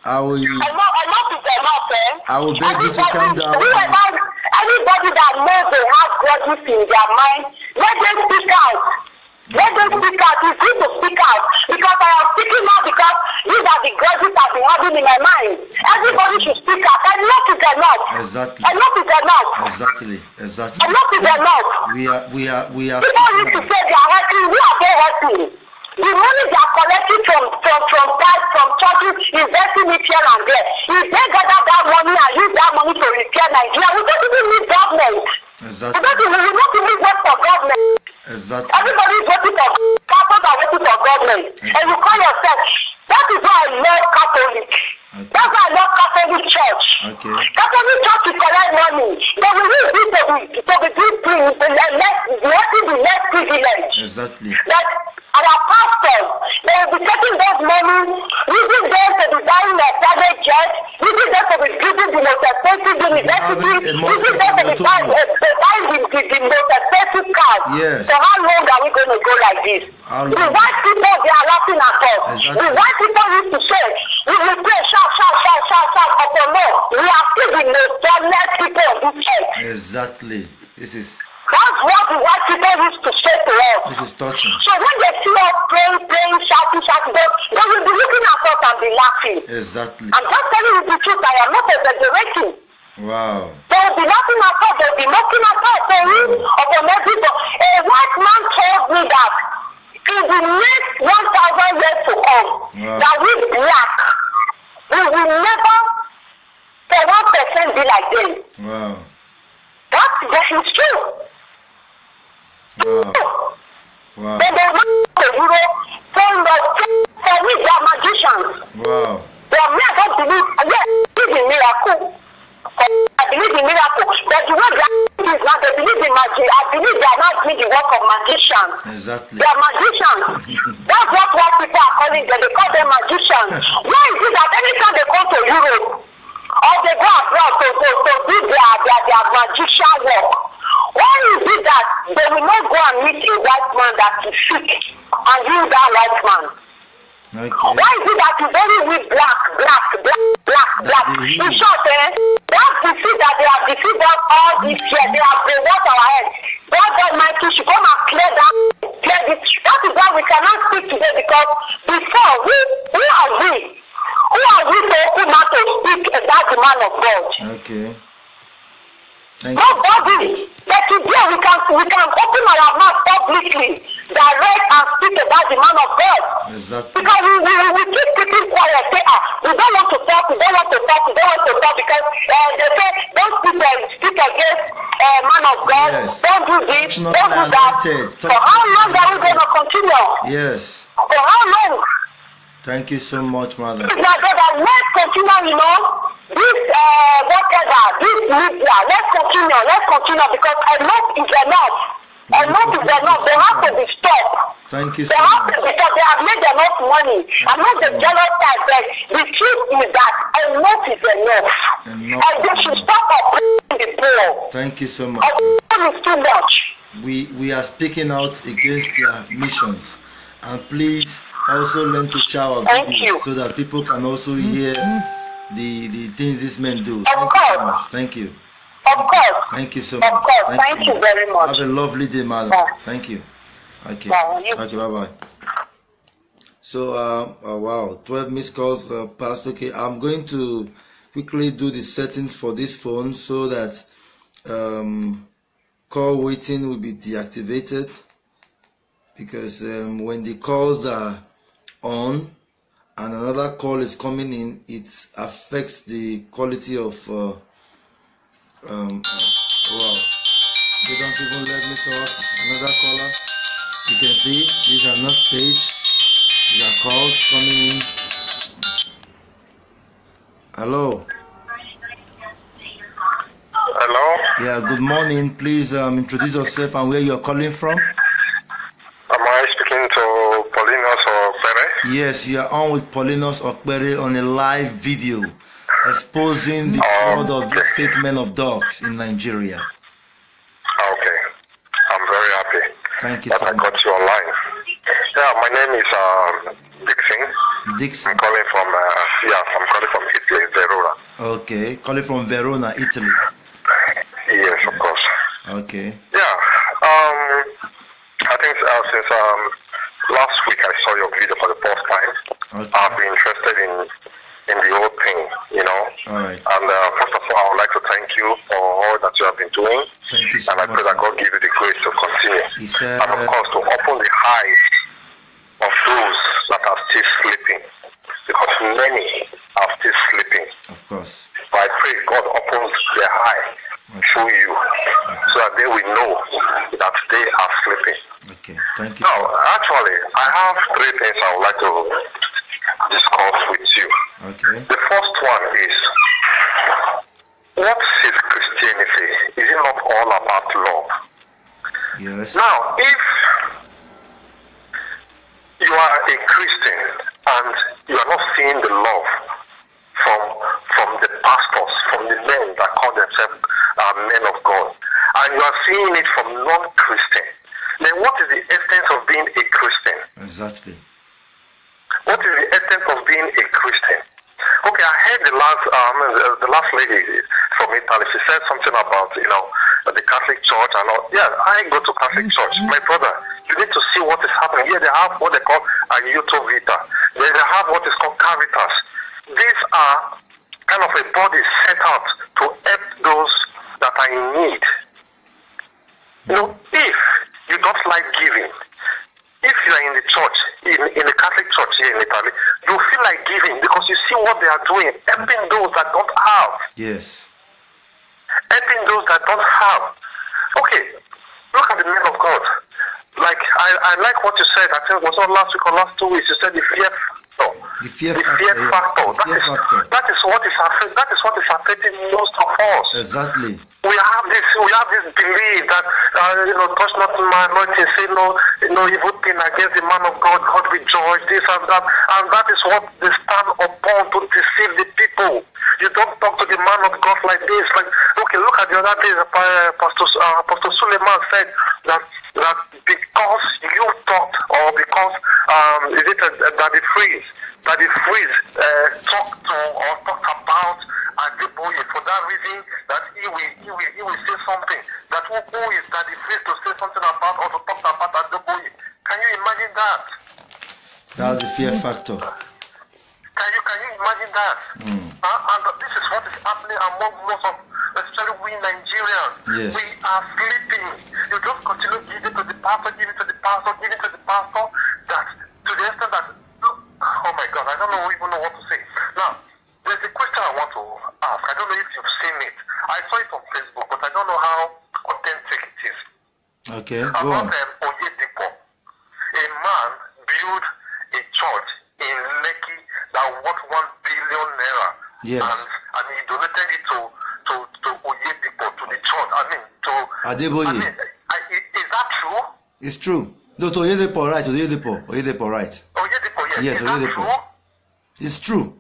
I will. Enough is enough, I will beg you to calm down. Anybody that knows they have grudges in their mind, let them speak out. Let them speak out. It's good to speak out. Because I am speaking out because these are the grudges I've been having in my mind. Everybody should speak out. Enough is enough. Exactly. Enough is enough. Exactly. Enough is enough. We are. People used to say they are hurting. We are very hurting. The money they are collecting from churches, investing it here and there. If they gather that money and use that money to repair Nigeria, we don't even need government. Exactly. We don't even wait for government. Exactly. Everybody is waiting for pastors are waiting for government. And you call yourself. That is why I love Catholic. Okay. That's why I love Catholic Church. Okay. Catholic Church will collect money. They will use this to be doing the less privilege. Exactly. That our pastors, they will be taking those money, using them to be buying a private jet, using them to be building the most expensive university, using them to be buying the most expensive cars. Yes. So how long are we going to go like this? The white people, they are laughing at us. Exactly. The white people used to say, we will pray, shout, upon us. We are still the most dominant people of this earth. Exactly. That's what the white people used to say to us. This is touching. So when they see us praying, shouting, they will be looking at us and be laughing. Exactly. I'm just telling you the truth. I am not exaggerating. Wow. They will be laughing at us. They will be mocking at us. Upon everybody. A white man told me that in the next 1,000 years to come, that we black, we will never for 1% be like them. Wow. that is true. Wow. Wow. Then they want to for me, they are magicians. Wow. They are men don't believe, believe in miracle. I believe in miracle. But the way they are not, they believe in magic. I believe they are not doing the work of magicians. Exactly. They are magicians. That's what white people are calling them. They call them magicians. Why is it that anytime they come to Europe or they go abroad to do their magician work, why is it that they will not go and meet a white man that is sick and heal that white man? Okay. Why is it that you only read black? In short, that's the thing that they have deceived us all this year. They have brainwashed our heads. God Almighty should come and clear this. That is why we cannot speak today, because before, who are we? Who are we to open mouth to speak about the man of God? Okay. Nobody. But today we can open our mouth publicly, direct and speak about the man of God. Exactly. Because we keep keeping quiet. Say, we don't want to talk because they say don't speak against man of God. Yes. Don't do this. Not don't do that. For how long are we going to continue? Yes. For how long? Thank you so much, Mother. My brother, let's continue, this this media, let's continue because enough is enough. Enough is enough. They have to be stopped. Thank you They so have much. to, because they have made enough money. I'm not the jealous type, but the truth is that enough is enough. And they should stop oppressing the poor. Thank you so much. Oppression is too much. We are speaking out against their missions, and please also learn to shower so that people can also hear the things these men do. Thank you. Of course. Thank you so much. Of course. Thank you very much. Have a lovely day, Mother. Thank you. Okay. Okay, bye-bye. So, wow, 12 missed calls, Pastor. Okay, I'm going to quickly do the settings for this phone so that call waiting will be deactivated, because when the calls are on and another call is coming in, it affects the quality of wow, they don't even let me talk. Another caller, you can see these are not staged, these are calls coming in. Hello. Yeah, good morning. Please introduce yourself and where you're calling from. Am I speaking to Paulinus Okpere? Yes, you are on with Paulinus Okpere on a live video exposing the fraud of the fake men of dogs in Nigeria. Okay, I'm very happy. Thank you that I got you online. Yeah, my name is Dixon. I'm calling from Italy, Verona. Okay, calling from Verona, Italy. Yes, of course. Okay. Yeah. I think since last week I saw your video for the first time. Okay. I've been interested in the whole thing, All right. And first of all, I would like to thank you for all that you have been doing. Thank you so much. And I pray that God give you the grace to continue. And of course, to open the eyes of those that are still sleeping, because many are still sleeping. Of course. But I pray God opens their eye through you, so that they will know that they are sleeping. Okay, thank you. Now, actually, I have 3 things I would like to discuss with you. Okay. The first one is, what is Christianity? Is it not all about love? Yes. Now, if you are a Christian and you are not seeing the love from the pastors, from the men that call themselves men of God, and you are seeing it from non-Christian, then what is the essence of being a Christian? Exactly. What is the essence of being a Christian? Okay, I heard the last lady from Italy. She said something about the Catholic Church and all. Yeah, I go to Catholic Church. My brother, you need to see what is happening. Here they have what they call aiuto vita. They have what is called caritas. These are kind of a body set out to help those that are in need. If you don't like giving, if you are in the church, in the Catholic Church here in Italy, you feel like giving because you see what they are doing, helping those that don't have. Yes. Helping those that don't have. Okay, look at the men of God. Like I like what you said. I think it was not last week or last 2 weeks. You said the fear factor. The fear factor. That is what is affecting most of us. Exactly. We have this belief that touch not my anointing, say no evil thing against the man of God. God will judge this and that, and that is what they stand upon to deceive the people. You don't talk to the man of God like this. Like, okay, look at the other day, Pastor Suleiman said that because you talked, or because that the freeze talked about Adeboye for that reason, that he will say something. That who is that the freeze to say something about or to talk about Adeboye? Can you imagine that? That's the fear factor. Can you imagine that? And this is what is happening among most of, especially we Nigerians. Yes. We are sleeping. You just continue giving to the pastor, that to the extent that, oh my God, I don't even know what to say. Now, there's a question I want to ask. I don't know if you've seen it. I saw it on Facebook, but I don't know how authentic it is. Okay, go on. About Oyedipo, a man built a church in Lekki that worth 1 billion naira. Yes. And he donated it to Oyedipo, to the church. To Adeboye. Is that true? It's true. No, to Oyedipo, right? Oyedipo, right? Oyedipo, yes. Yes, is Oyedipo. That true? It's true.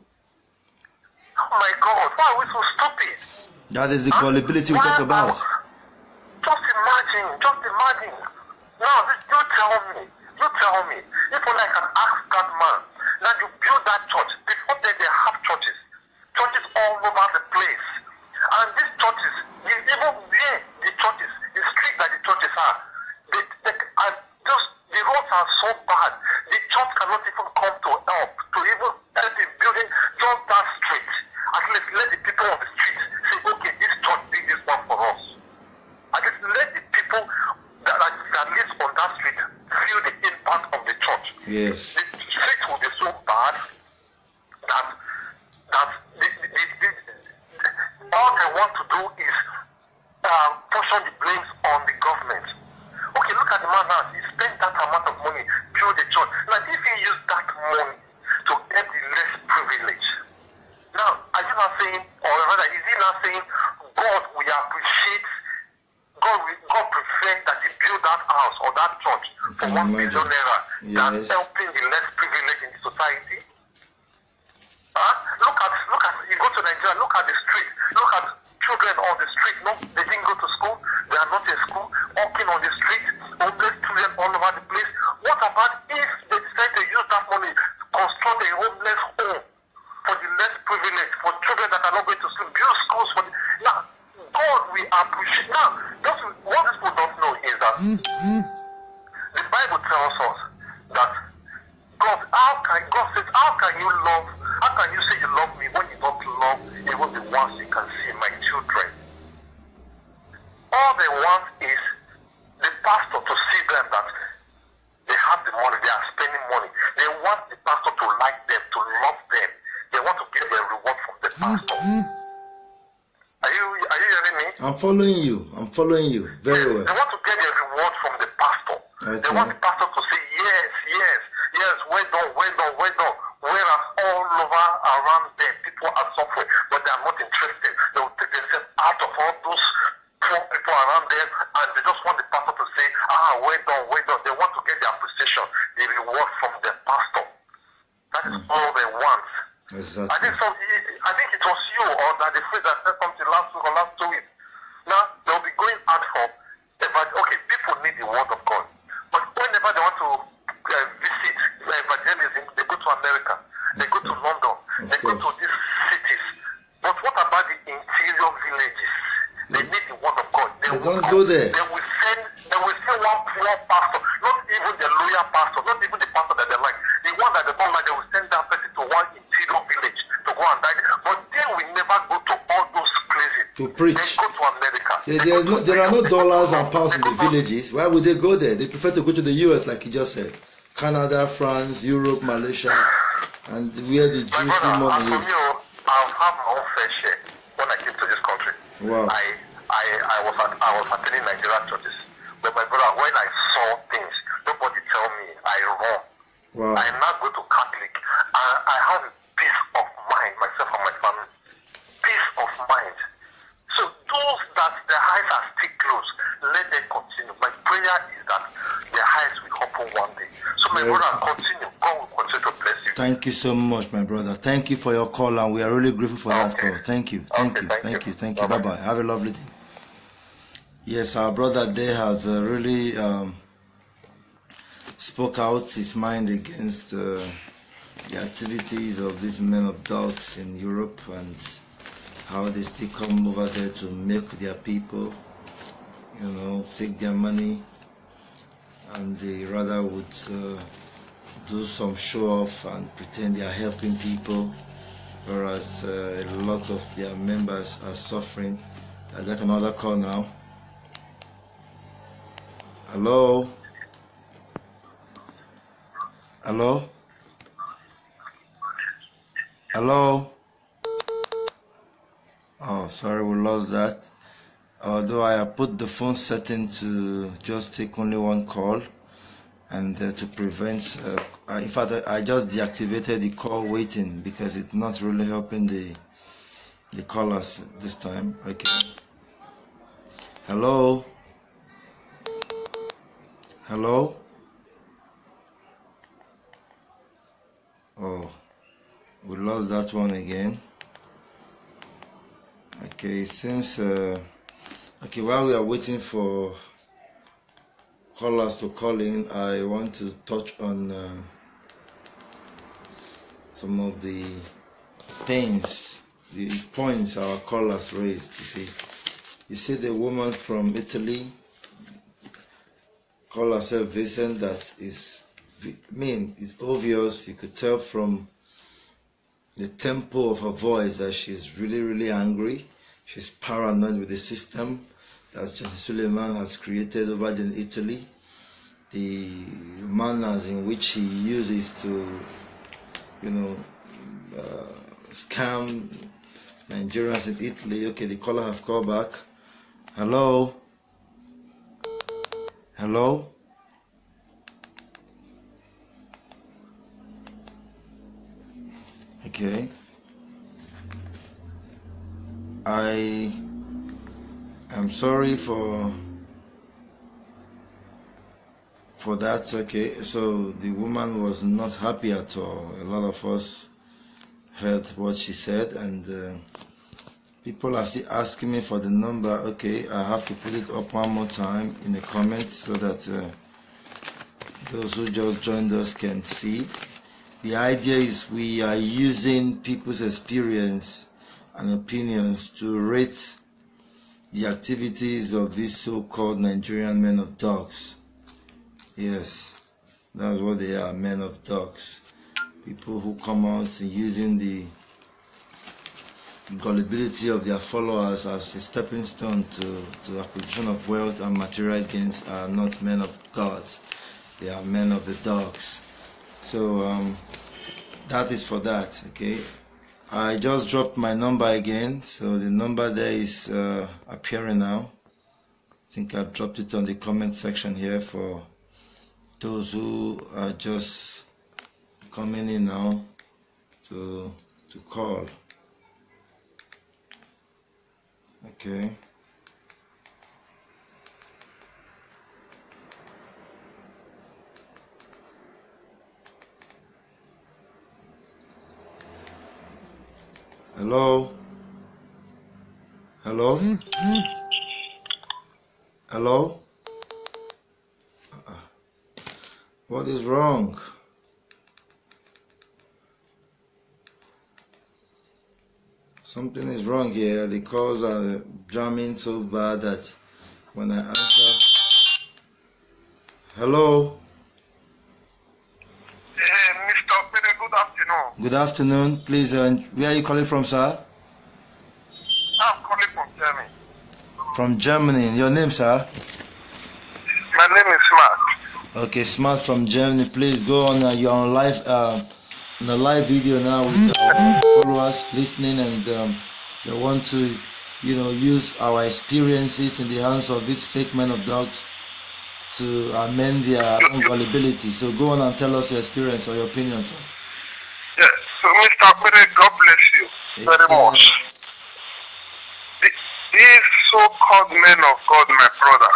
Oh my God, why are we so stupid? That is the gullibility we talk about. Just imagine. Now, you tell me, if only I can ask that man, that you build that church, before they have churches all over the place. And these churches, even where the churches, the street that the churches are, the roads are so bad, the church cannot even come to help, to even help in building just that street. At least let the people of the street say, okay, this church did this one for us. At least let the people that live on that street feel the impact of the church. Yes. The street will be so bad that all they want to do is portion the blames on the government. Okay, look at the man now. He spent that amount of money, build the church. Now, if he used that money to help the less privileged, now, are you not saying, or rather, is he not saying, God will appreciate, God prefer that he build that house or that church for 1 billion naira than helping the less privileged in the society? Look at, you go to Nigeria, look at the street, look at children on the street, no, they didn't go to school, they are not in school, walking on the street, homeless children all over the place. What about if they decide to use that money to construct a homeless home for the less privileged, for children that are not going to school, build schools for the... Now, God will appreciate. Now, what people don't know is that the Bible tells us that God says, how can you say you love me when you don't love even the ones you can see, my children? All they want is the pastor to see them that they have the money, they are spending money. They want the pastor to like them, to love them. They want to get their reward from the pastor. Are you hearing me? I'm following you very well. They want to get their reward from the pastor. Okay. They want the pastor to say yes, well done. Whereas all over around them, people are suffering, but they are not interested. They will take themselves out of all those poor people around them, and they just want the pastor to say, well done. They want to get the appreciation, the reward from the pastor. That is all they want. Exactly. I think it was you or that the phrase that said something last week or last 2 weeks. Now they'll be going out for people need the word of God. But whenever they want to visit evangelism, they go to America, they go to London, they go to these cities. But what about the interior villages? They need the word of God. They don't go there. They will send one poor pastor, not even the loyal pastor, not even the pastor that they like. The one that they don't like, they will send that person to one interior village to go and die. But they will never go to all those places to preach. They go to America. There are no dollars and pounds in the villages. Why would they go there? They prefer to go to the US, like you just said. Canada, France, Europe, Malaysia, and where the juicy money is. I've had my own fair share when I came to this country. Wow. I I was attending Nigerian churches. But my brother, when I saw things, nobody tell me, I run. Wow. I now go to Catholic, and I have a peace of mind, myself and my family. Peace of mind. So those that their eyes are still closed, let them continue. My prayer is that their eyes will open one day. So my brother, continue. God will continue to bless you. Thank you so much, my brother. Thank you for your call, and we are really grateful for that call. Thank you. Thank you. Bye bye. Have a lovely day. Yes, our brother there has really spoke out his mind against the activities of these men of dogs in Europe and how they still come over there to milk their people, take their money, and they rather would do some show off and pretend they are helping people, whereas a lot of their members are suffering. I got another call now. Hello? Hello? Hello? Oh, sorry, we lost that. Although I have put the phone setting to just take only one call, and to prevent, in fact, I just deactivated the call waiting because it's not really helping the callers this time. Okay. Hello? Hello? Oh, we lost that one again. Okay, it seems okay, while we are waiting for callers to call in, I want to touch on some of the points our callers raised. You see the woman from Italy call herself Vincent. That is, it's obvious. You could tell from the tempo of her voice that she's really, really angry. She's paranoid with the system that Justice Suleiman has created over in Italy. The manners in which he uses to, scam Nigerians in Italy. Okay, the caller have called back. Hello? Hello? Okay. I am sorry for that. Okay, so the woman was not happy at all. A lot of us heard what she said, and people are still asking me for the number. Okay, I have to put it up one more time in the comments so that those who just joined us can see. The idea is we are using people's experience and opinions to rate the activities of these so-called Nigerian men of dogs. Yes, that's what they are, men of dogs. People who come out using the gullibility of their followers as a stepping stone to acquisition of wealth and material gains are not men of gods. They are men of the dogs. So that is for that. Okay, I just dropped my number again, so the number there is appearing now. I think I dropped it on the comment section here for those who are just coming in now to call. Okay. Hello? Hello? Hello? What is wrong? Something is wrong here. The calls are jamming so bad that when I answer... Hello? Mr. Pede, good afternoon. Good afternoon. Please, where are you calling from, sir? I'm calling from Germany. From Germany. Your name, sir? My name is Smart. Okay, Smart from Germany. Please go on. You're on live, on a live video now with followers listening, and they want to use our experiences in the hands of these fake men of dogs to amend their own gullibility. So go on and tell us your experience or your opinion, sir. Yes, so Mr. Pere, God bless you very much. These so-called men of God, my brother,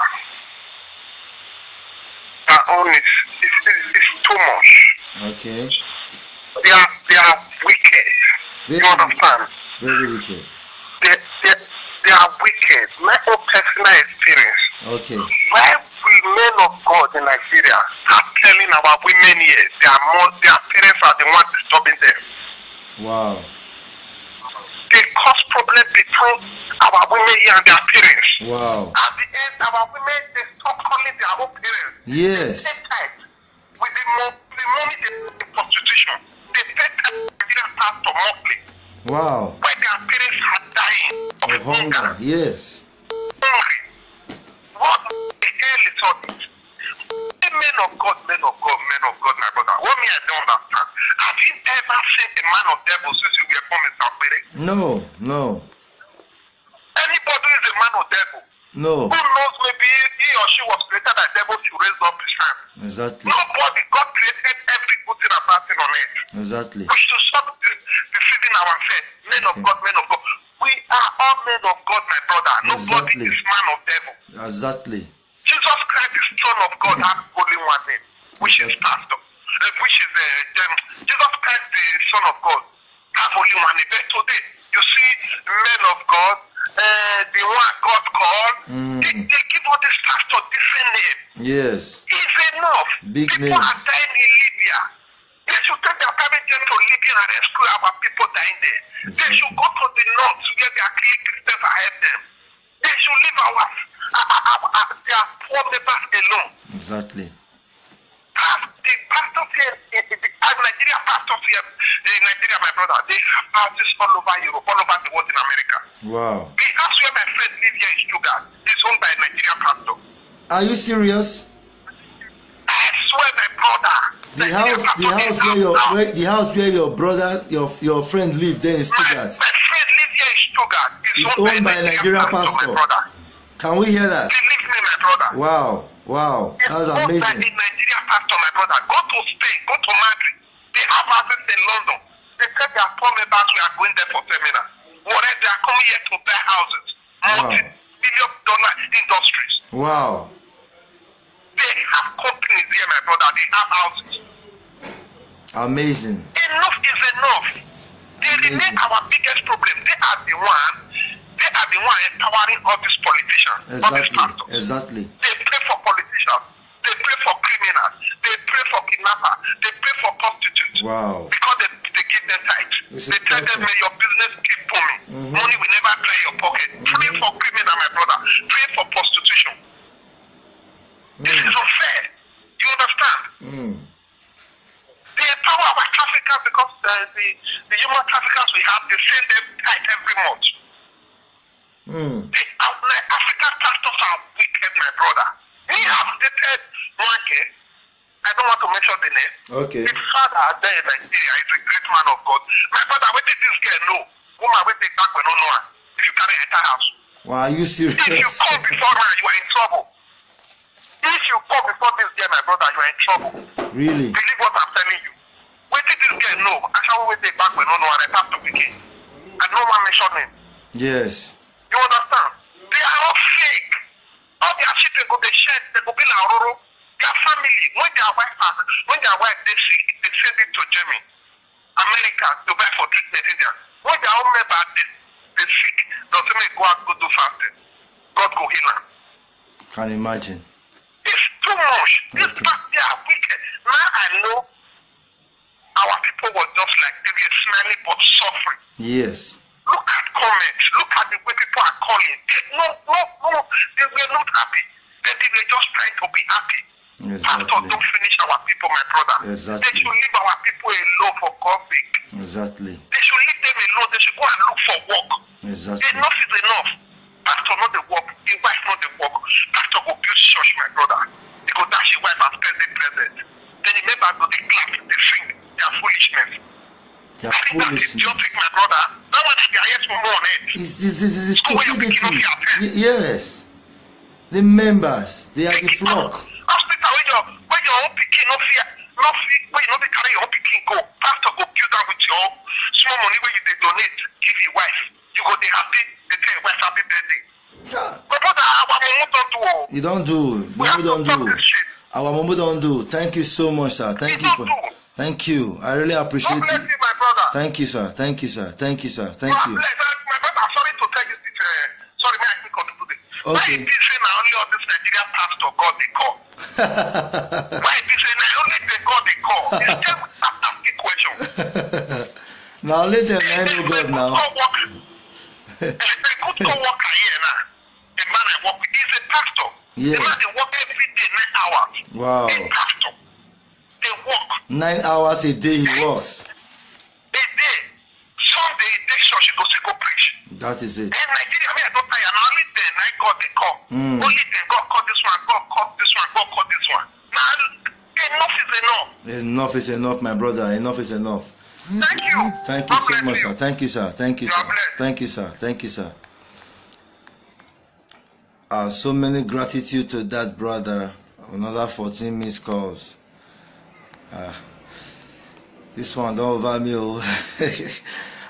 their own is too much. Okay. They are wicked. You understand? Very wicked. They are wicked. My own personal experience. Okay. Why we men of God in Nigeria are telling our women here their parents are the ones disturbing them. Wow. They cause problem between our women here and their parents. Wow. At the end, our women, they stop calling their own parents. Yes. They pay tithes. With the money they pay in prostitution, they pay Nigerian pastor monthly. Wow. Why their parents are dying of hunger. Yes. Hungry. What the hell is all this? Men of God, my brother. What me I don't understand. Have you ever seen a man of devil since you were born in South America? No. Anybody who is a man of devil? No. Who knows maybe he or she was created by devil to raise up his hand? Exactly. Nobody. God created every good thing and bad thing on earth. Exactly. We should stop deceiving ourselves. Men of God. We are all men of God, my brother. Nobody is man of devil. Exactly. Jesus Christ is Son of God, has only one name, which is pastor. Jesus Christ, the Son of God, have only one name. But today, you see men of God, the one God called, they give all these pastors different names. Yes. It's enough. Big People names. are dying in Libya. They should take their private jet to Libya and rescue our people dying there. They should go to the north where they are killing Christians and help them. They should leave their poor neighbors alone. Exactly. The pastors here, Nigerian pastors here in Nigeria, my brother, they have houses all over Europe, all over the world in America. Wow. The house where my friend lives here in Stuttgart is owned by a Nigerian pastor. Are you serious? I swear, my brother. The house where your brother, your friend lived there in Stuttgart. My friend lives here in Stuttgart. It's owned by a Nigerian pastor. Can we hear that? Believe me, my brother. Wow. That's amazing. It's owned by a Nigerian pastor, my brother. Go to Spain, go to Madrid. They have houses in London. They said their poor members we are going there for seminar. Whatever, they are coming here to buy houses. Multi-billion-dollar industries. Wow. They have companies here, my brother. They have houses. Amazing. Enough is enough. They remain our biggest problem. They are the one empowering all these politicians. All these pastors. Exactly. They pray for politicians. They pray for criminals. They pray for kidnappers. They pray for prostitutes. Wow. Because they give them tithes. They tell them, may your business keep booming. Money will never dry your pocket. Pray for criminal, my brother. Pray for prostitution. This is unfair. You understand? They empower our traffickers because the human traffickers we have, they send them tithe every month. The African pastors are wicked, my brother. He has dated one girl. I don't want to mention the name. Okay. His father there in Nigeria is a great man of God. My brother, what did this girl know? Woman, we take back when no one. If you carry enter house. Wow, are you serious? If you come before her, you are in trouble. If you come before this girl, my brother, you are in trouble. Really? Believe what I'm telling you. What did this girl know? Actually, we take back when no one. I have to begin. And no one mentioned him. Yes. You understand? They are all fake. All their children go they shed, they go be like Roro. Their family, when their wife they sick, they send it to Germany, America, Dubai for treatment India. When their own member they sick, doesn't make go out go do fasting. God go heal them. Can imagine. It's too much. They are wicked. Now I know our people were just like they were smiling but suffering. Yes. Look at comments. Look at the way people are calling. No. They were not happy. They were just trying to be happy. Exactly. Pastors don't finish our people, my brother. Exactly. They should leave our people alone for God's sake. Exactly. They should leave them alone. They should go and look for work. Exactly. Enough is enough. Pastor not the work. The wife not the work. Pastor go build church, my brother. He go dash his wife and spend the present. Then the members go they clap, they sing. They are foolishness. They are foolishness. Idiotic, my brother. That one is the highest number on earth. This is stupidity. Yes. The members, they are the flock. Hospital where your own pikin no fear, where you no dey carry your own pikin go. Pastor go build am with your small money where you dey donate, give your wife. You go dey happy, dey tell your wife happy birthday. But brother, our mumu don't do. You don't do. Mumu don't do. Our mumu don't do. Thank you so much, sir. Thank you. I really appreciate it. God bless you, my brother. Thank you, sir. Thank you, sir. Thank you, sir. Thank you. My brother, sorry to tell you this. Sorry, may I speak on today? Okay. Why is this saying only all this Nigerian pastor God they call? Why is this saying only the God they call? It's just asking question. Now let them know God now. A good co-worker here now. The man I work with is a pastor. Yes. The man they work every day 9 hours. Wow. A pastor. They work 9 hours a day he works. A day. Sunday they church go see go preach. That is it. In Nigeria, I don't tell you. Now only then I God they call. Only then God call this one, God call this one, God call this one. Now enough is enough. Enough is enough, my brother. Enough is enough. Thank you. Thank you so much, sir. Thank you, sir. Thank you, sir. God bless. Thank you, sir. Thank you, sir. So many gratitude to that brother. Another 14 missed calls. This one don't over me.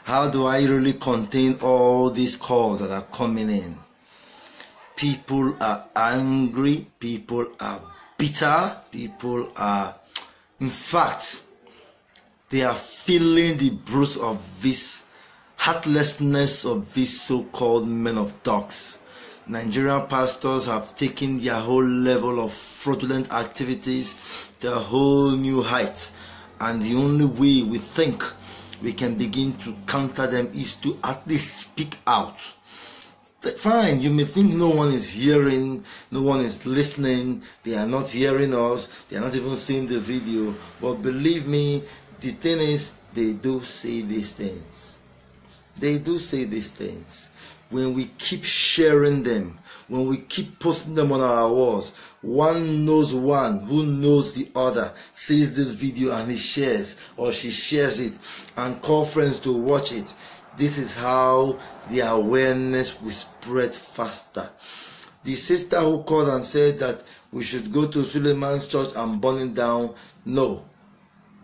How do I really contain all these calls that are coming in? People are angry. People are bitter. People are, in fact, they are feeling the bruise of this heartlessness of these so-called men of dogs. Nigerian pastors have taken their whole level of fraudulent activities to a whole new height. And the only way we think we can begin to counter them is to at least speak out. Fine, you may think no one is hearing, no one is listening, they are not hearing us, they are not even seeing the video. But believe me, the thing is, they do say these things. They do say these things. When we keep sharing them, when we keep posting them on our walls, one knows one who knows the other, sees this video and he shares or she shares it and call friends to watch it. This is how the awareness will spread faster. The sister who called and said that we should go to Suleiman's church and burn it down, no.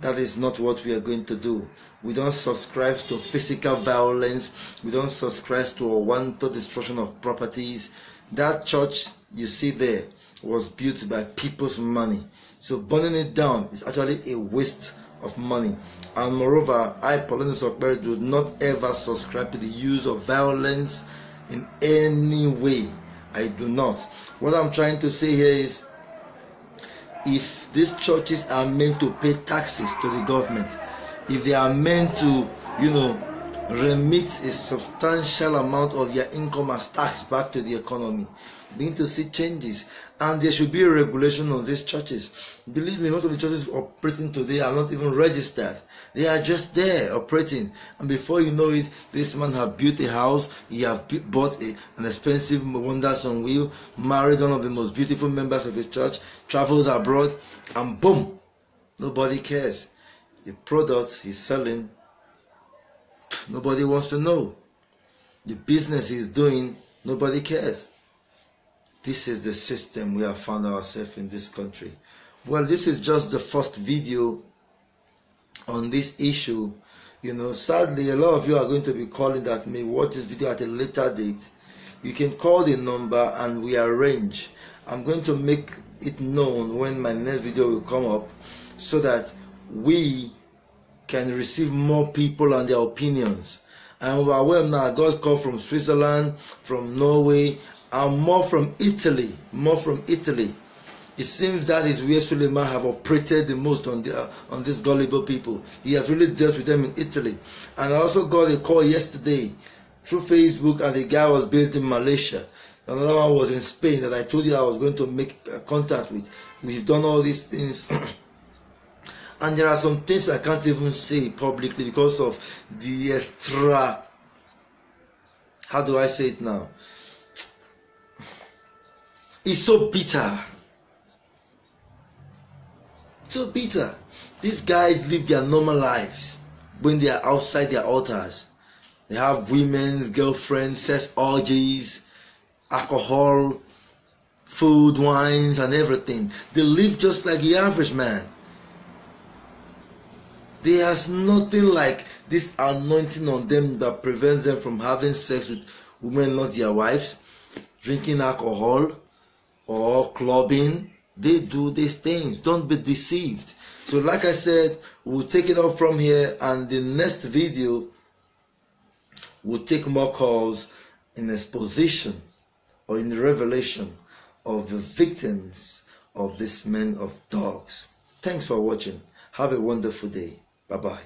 That is not what we are going to do. We don't subscribe to physical violence. We don't subscribe to a wanton destruction of properties. That church you see there was built by people's money. So burning it down is actually a waste of money. And moreover, I, Paulinus Okpere, do not ever subscribe to the use of violence in any way. I do not. What I'm trying to say here is, if these churches are meant to pay taxes to the government, if they are meant to, remit a substantial amount of their income as tax back to the economy, begin to see changes. And there should be a regulation on these churches. Believe me, most of the churches operating today are not even registered. They are just there operating. And before you know it, this man have built a house, he have bought an expensive Wonders on Wheel, married one of the most beautiful members of his church, travels abroad, and boom, nobody cares. The product he's selling, nobody wants to know. The business he's doing, nobody cares. This is the system we have found ourselves in this country. Well, this is just the first video on this issue. Sadly, a lot of you are going to be calling that may watch this video at a later date. You can call the number and we arrange. I'm going to make it known when my next video will come up so that we can receive more people and their opinions. I'm overwhelmed now. I got call from Switzerland, from Norway, and more from Italy. It seems that is where Suleiman have operated the most on these gullible people. He has really dealt with them in Italy. And I also got a call yesterday through Facebook, and the guy was based in Malaysia. Another one was in Spain that I told you I was going to make contact with. We've done all these things. And there are some things I can't even say publicly because of the extra, how do I say it now? It's so bitter. So bitter. These guys live their normal lives when they are outside their altars. They have women's girlfriends, sex orgies, alcohol, food, wines, and everything. They live just like the average man. There's nothing like this anointing on them that prevents them from having sex with women not their wives, drinking alcohol, or clubbing. They do these things. Don't be deceived. So like I said, we'll take it up from here, and the next video we'll take more calls in exposition or in the revelation of the victims of this men of dogs. Thanks for watching. Have a wonderful day. Bye-bye.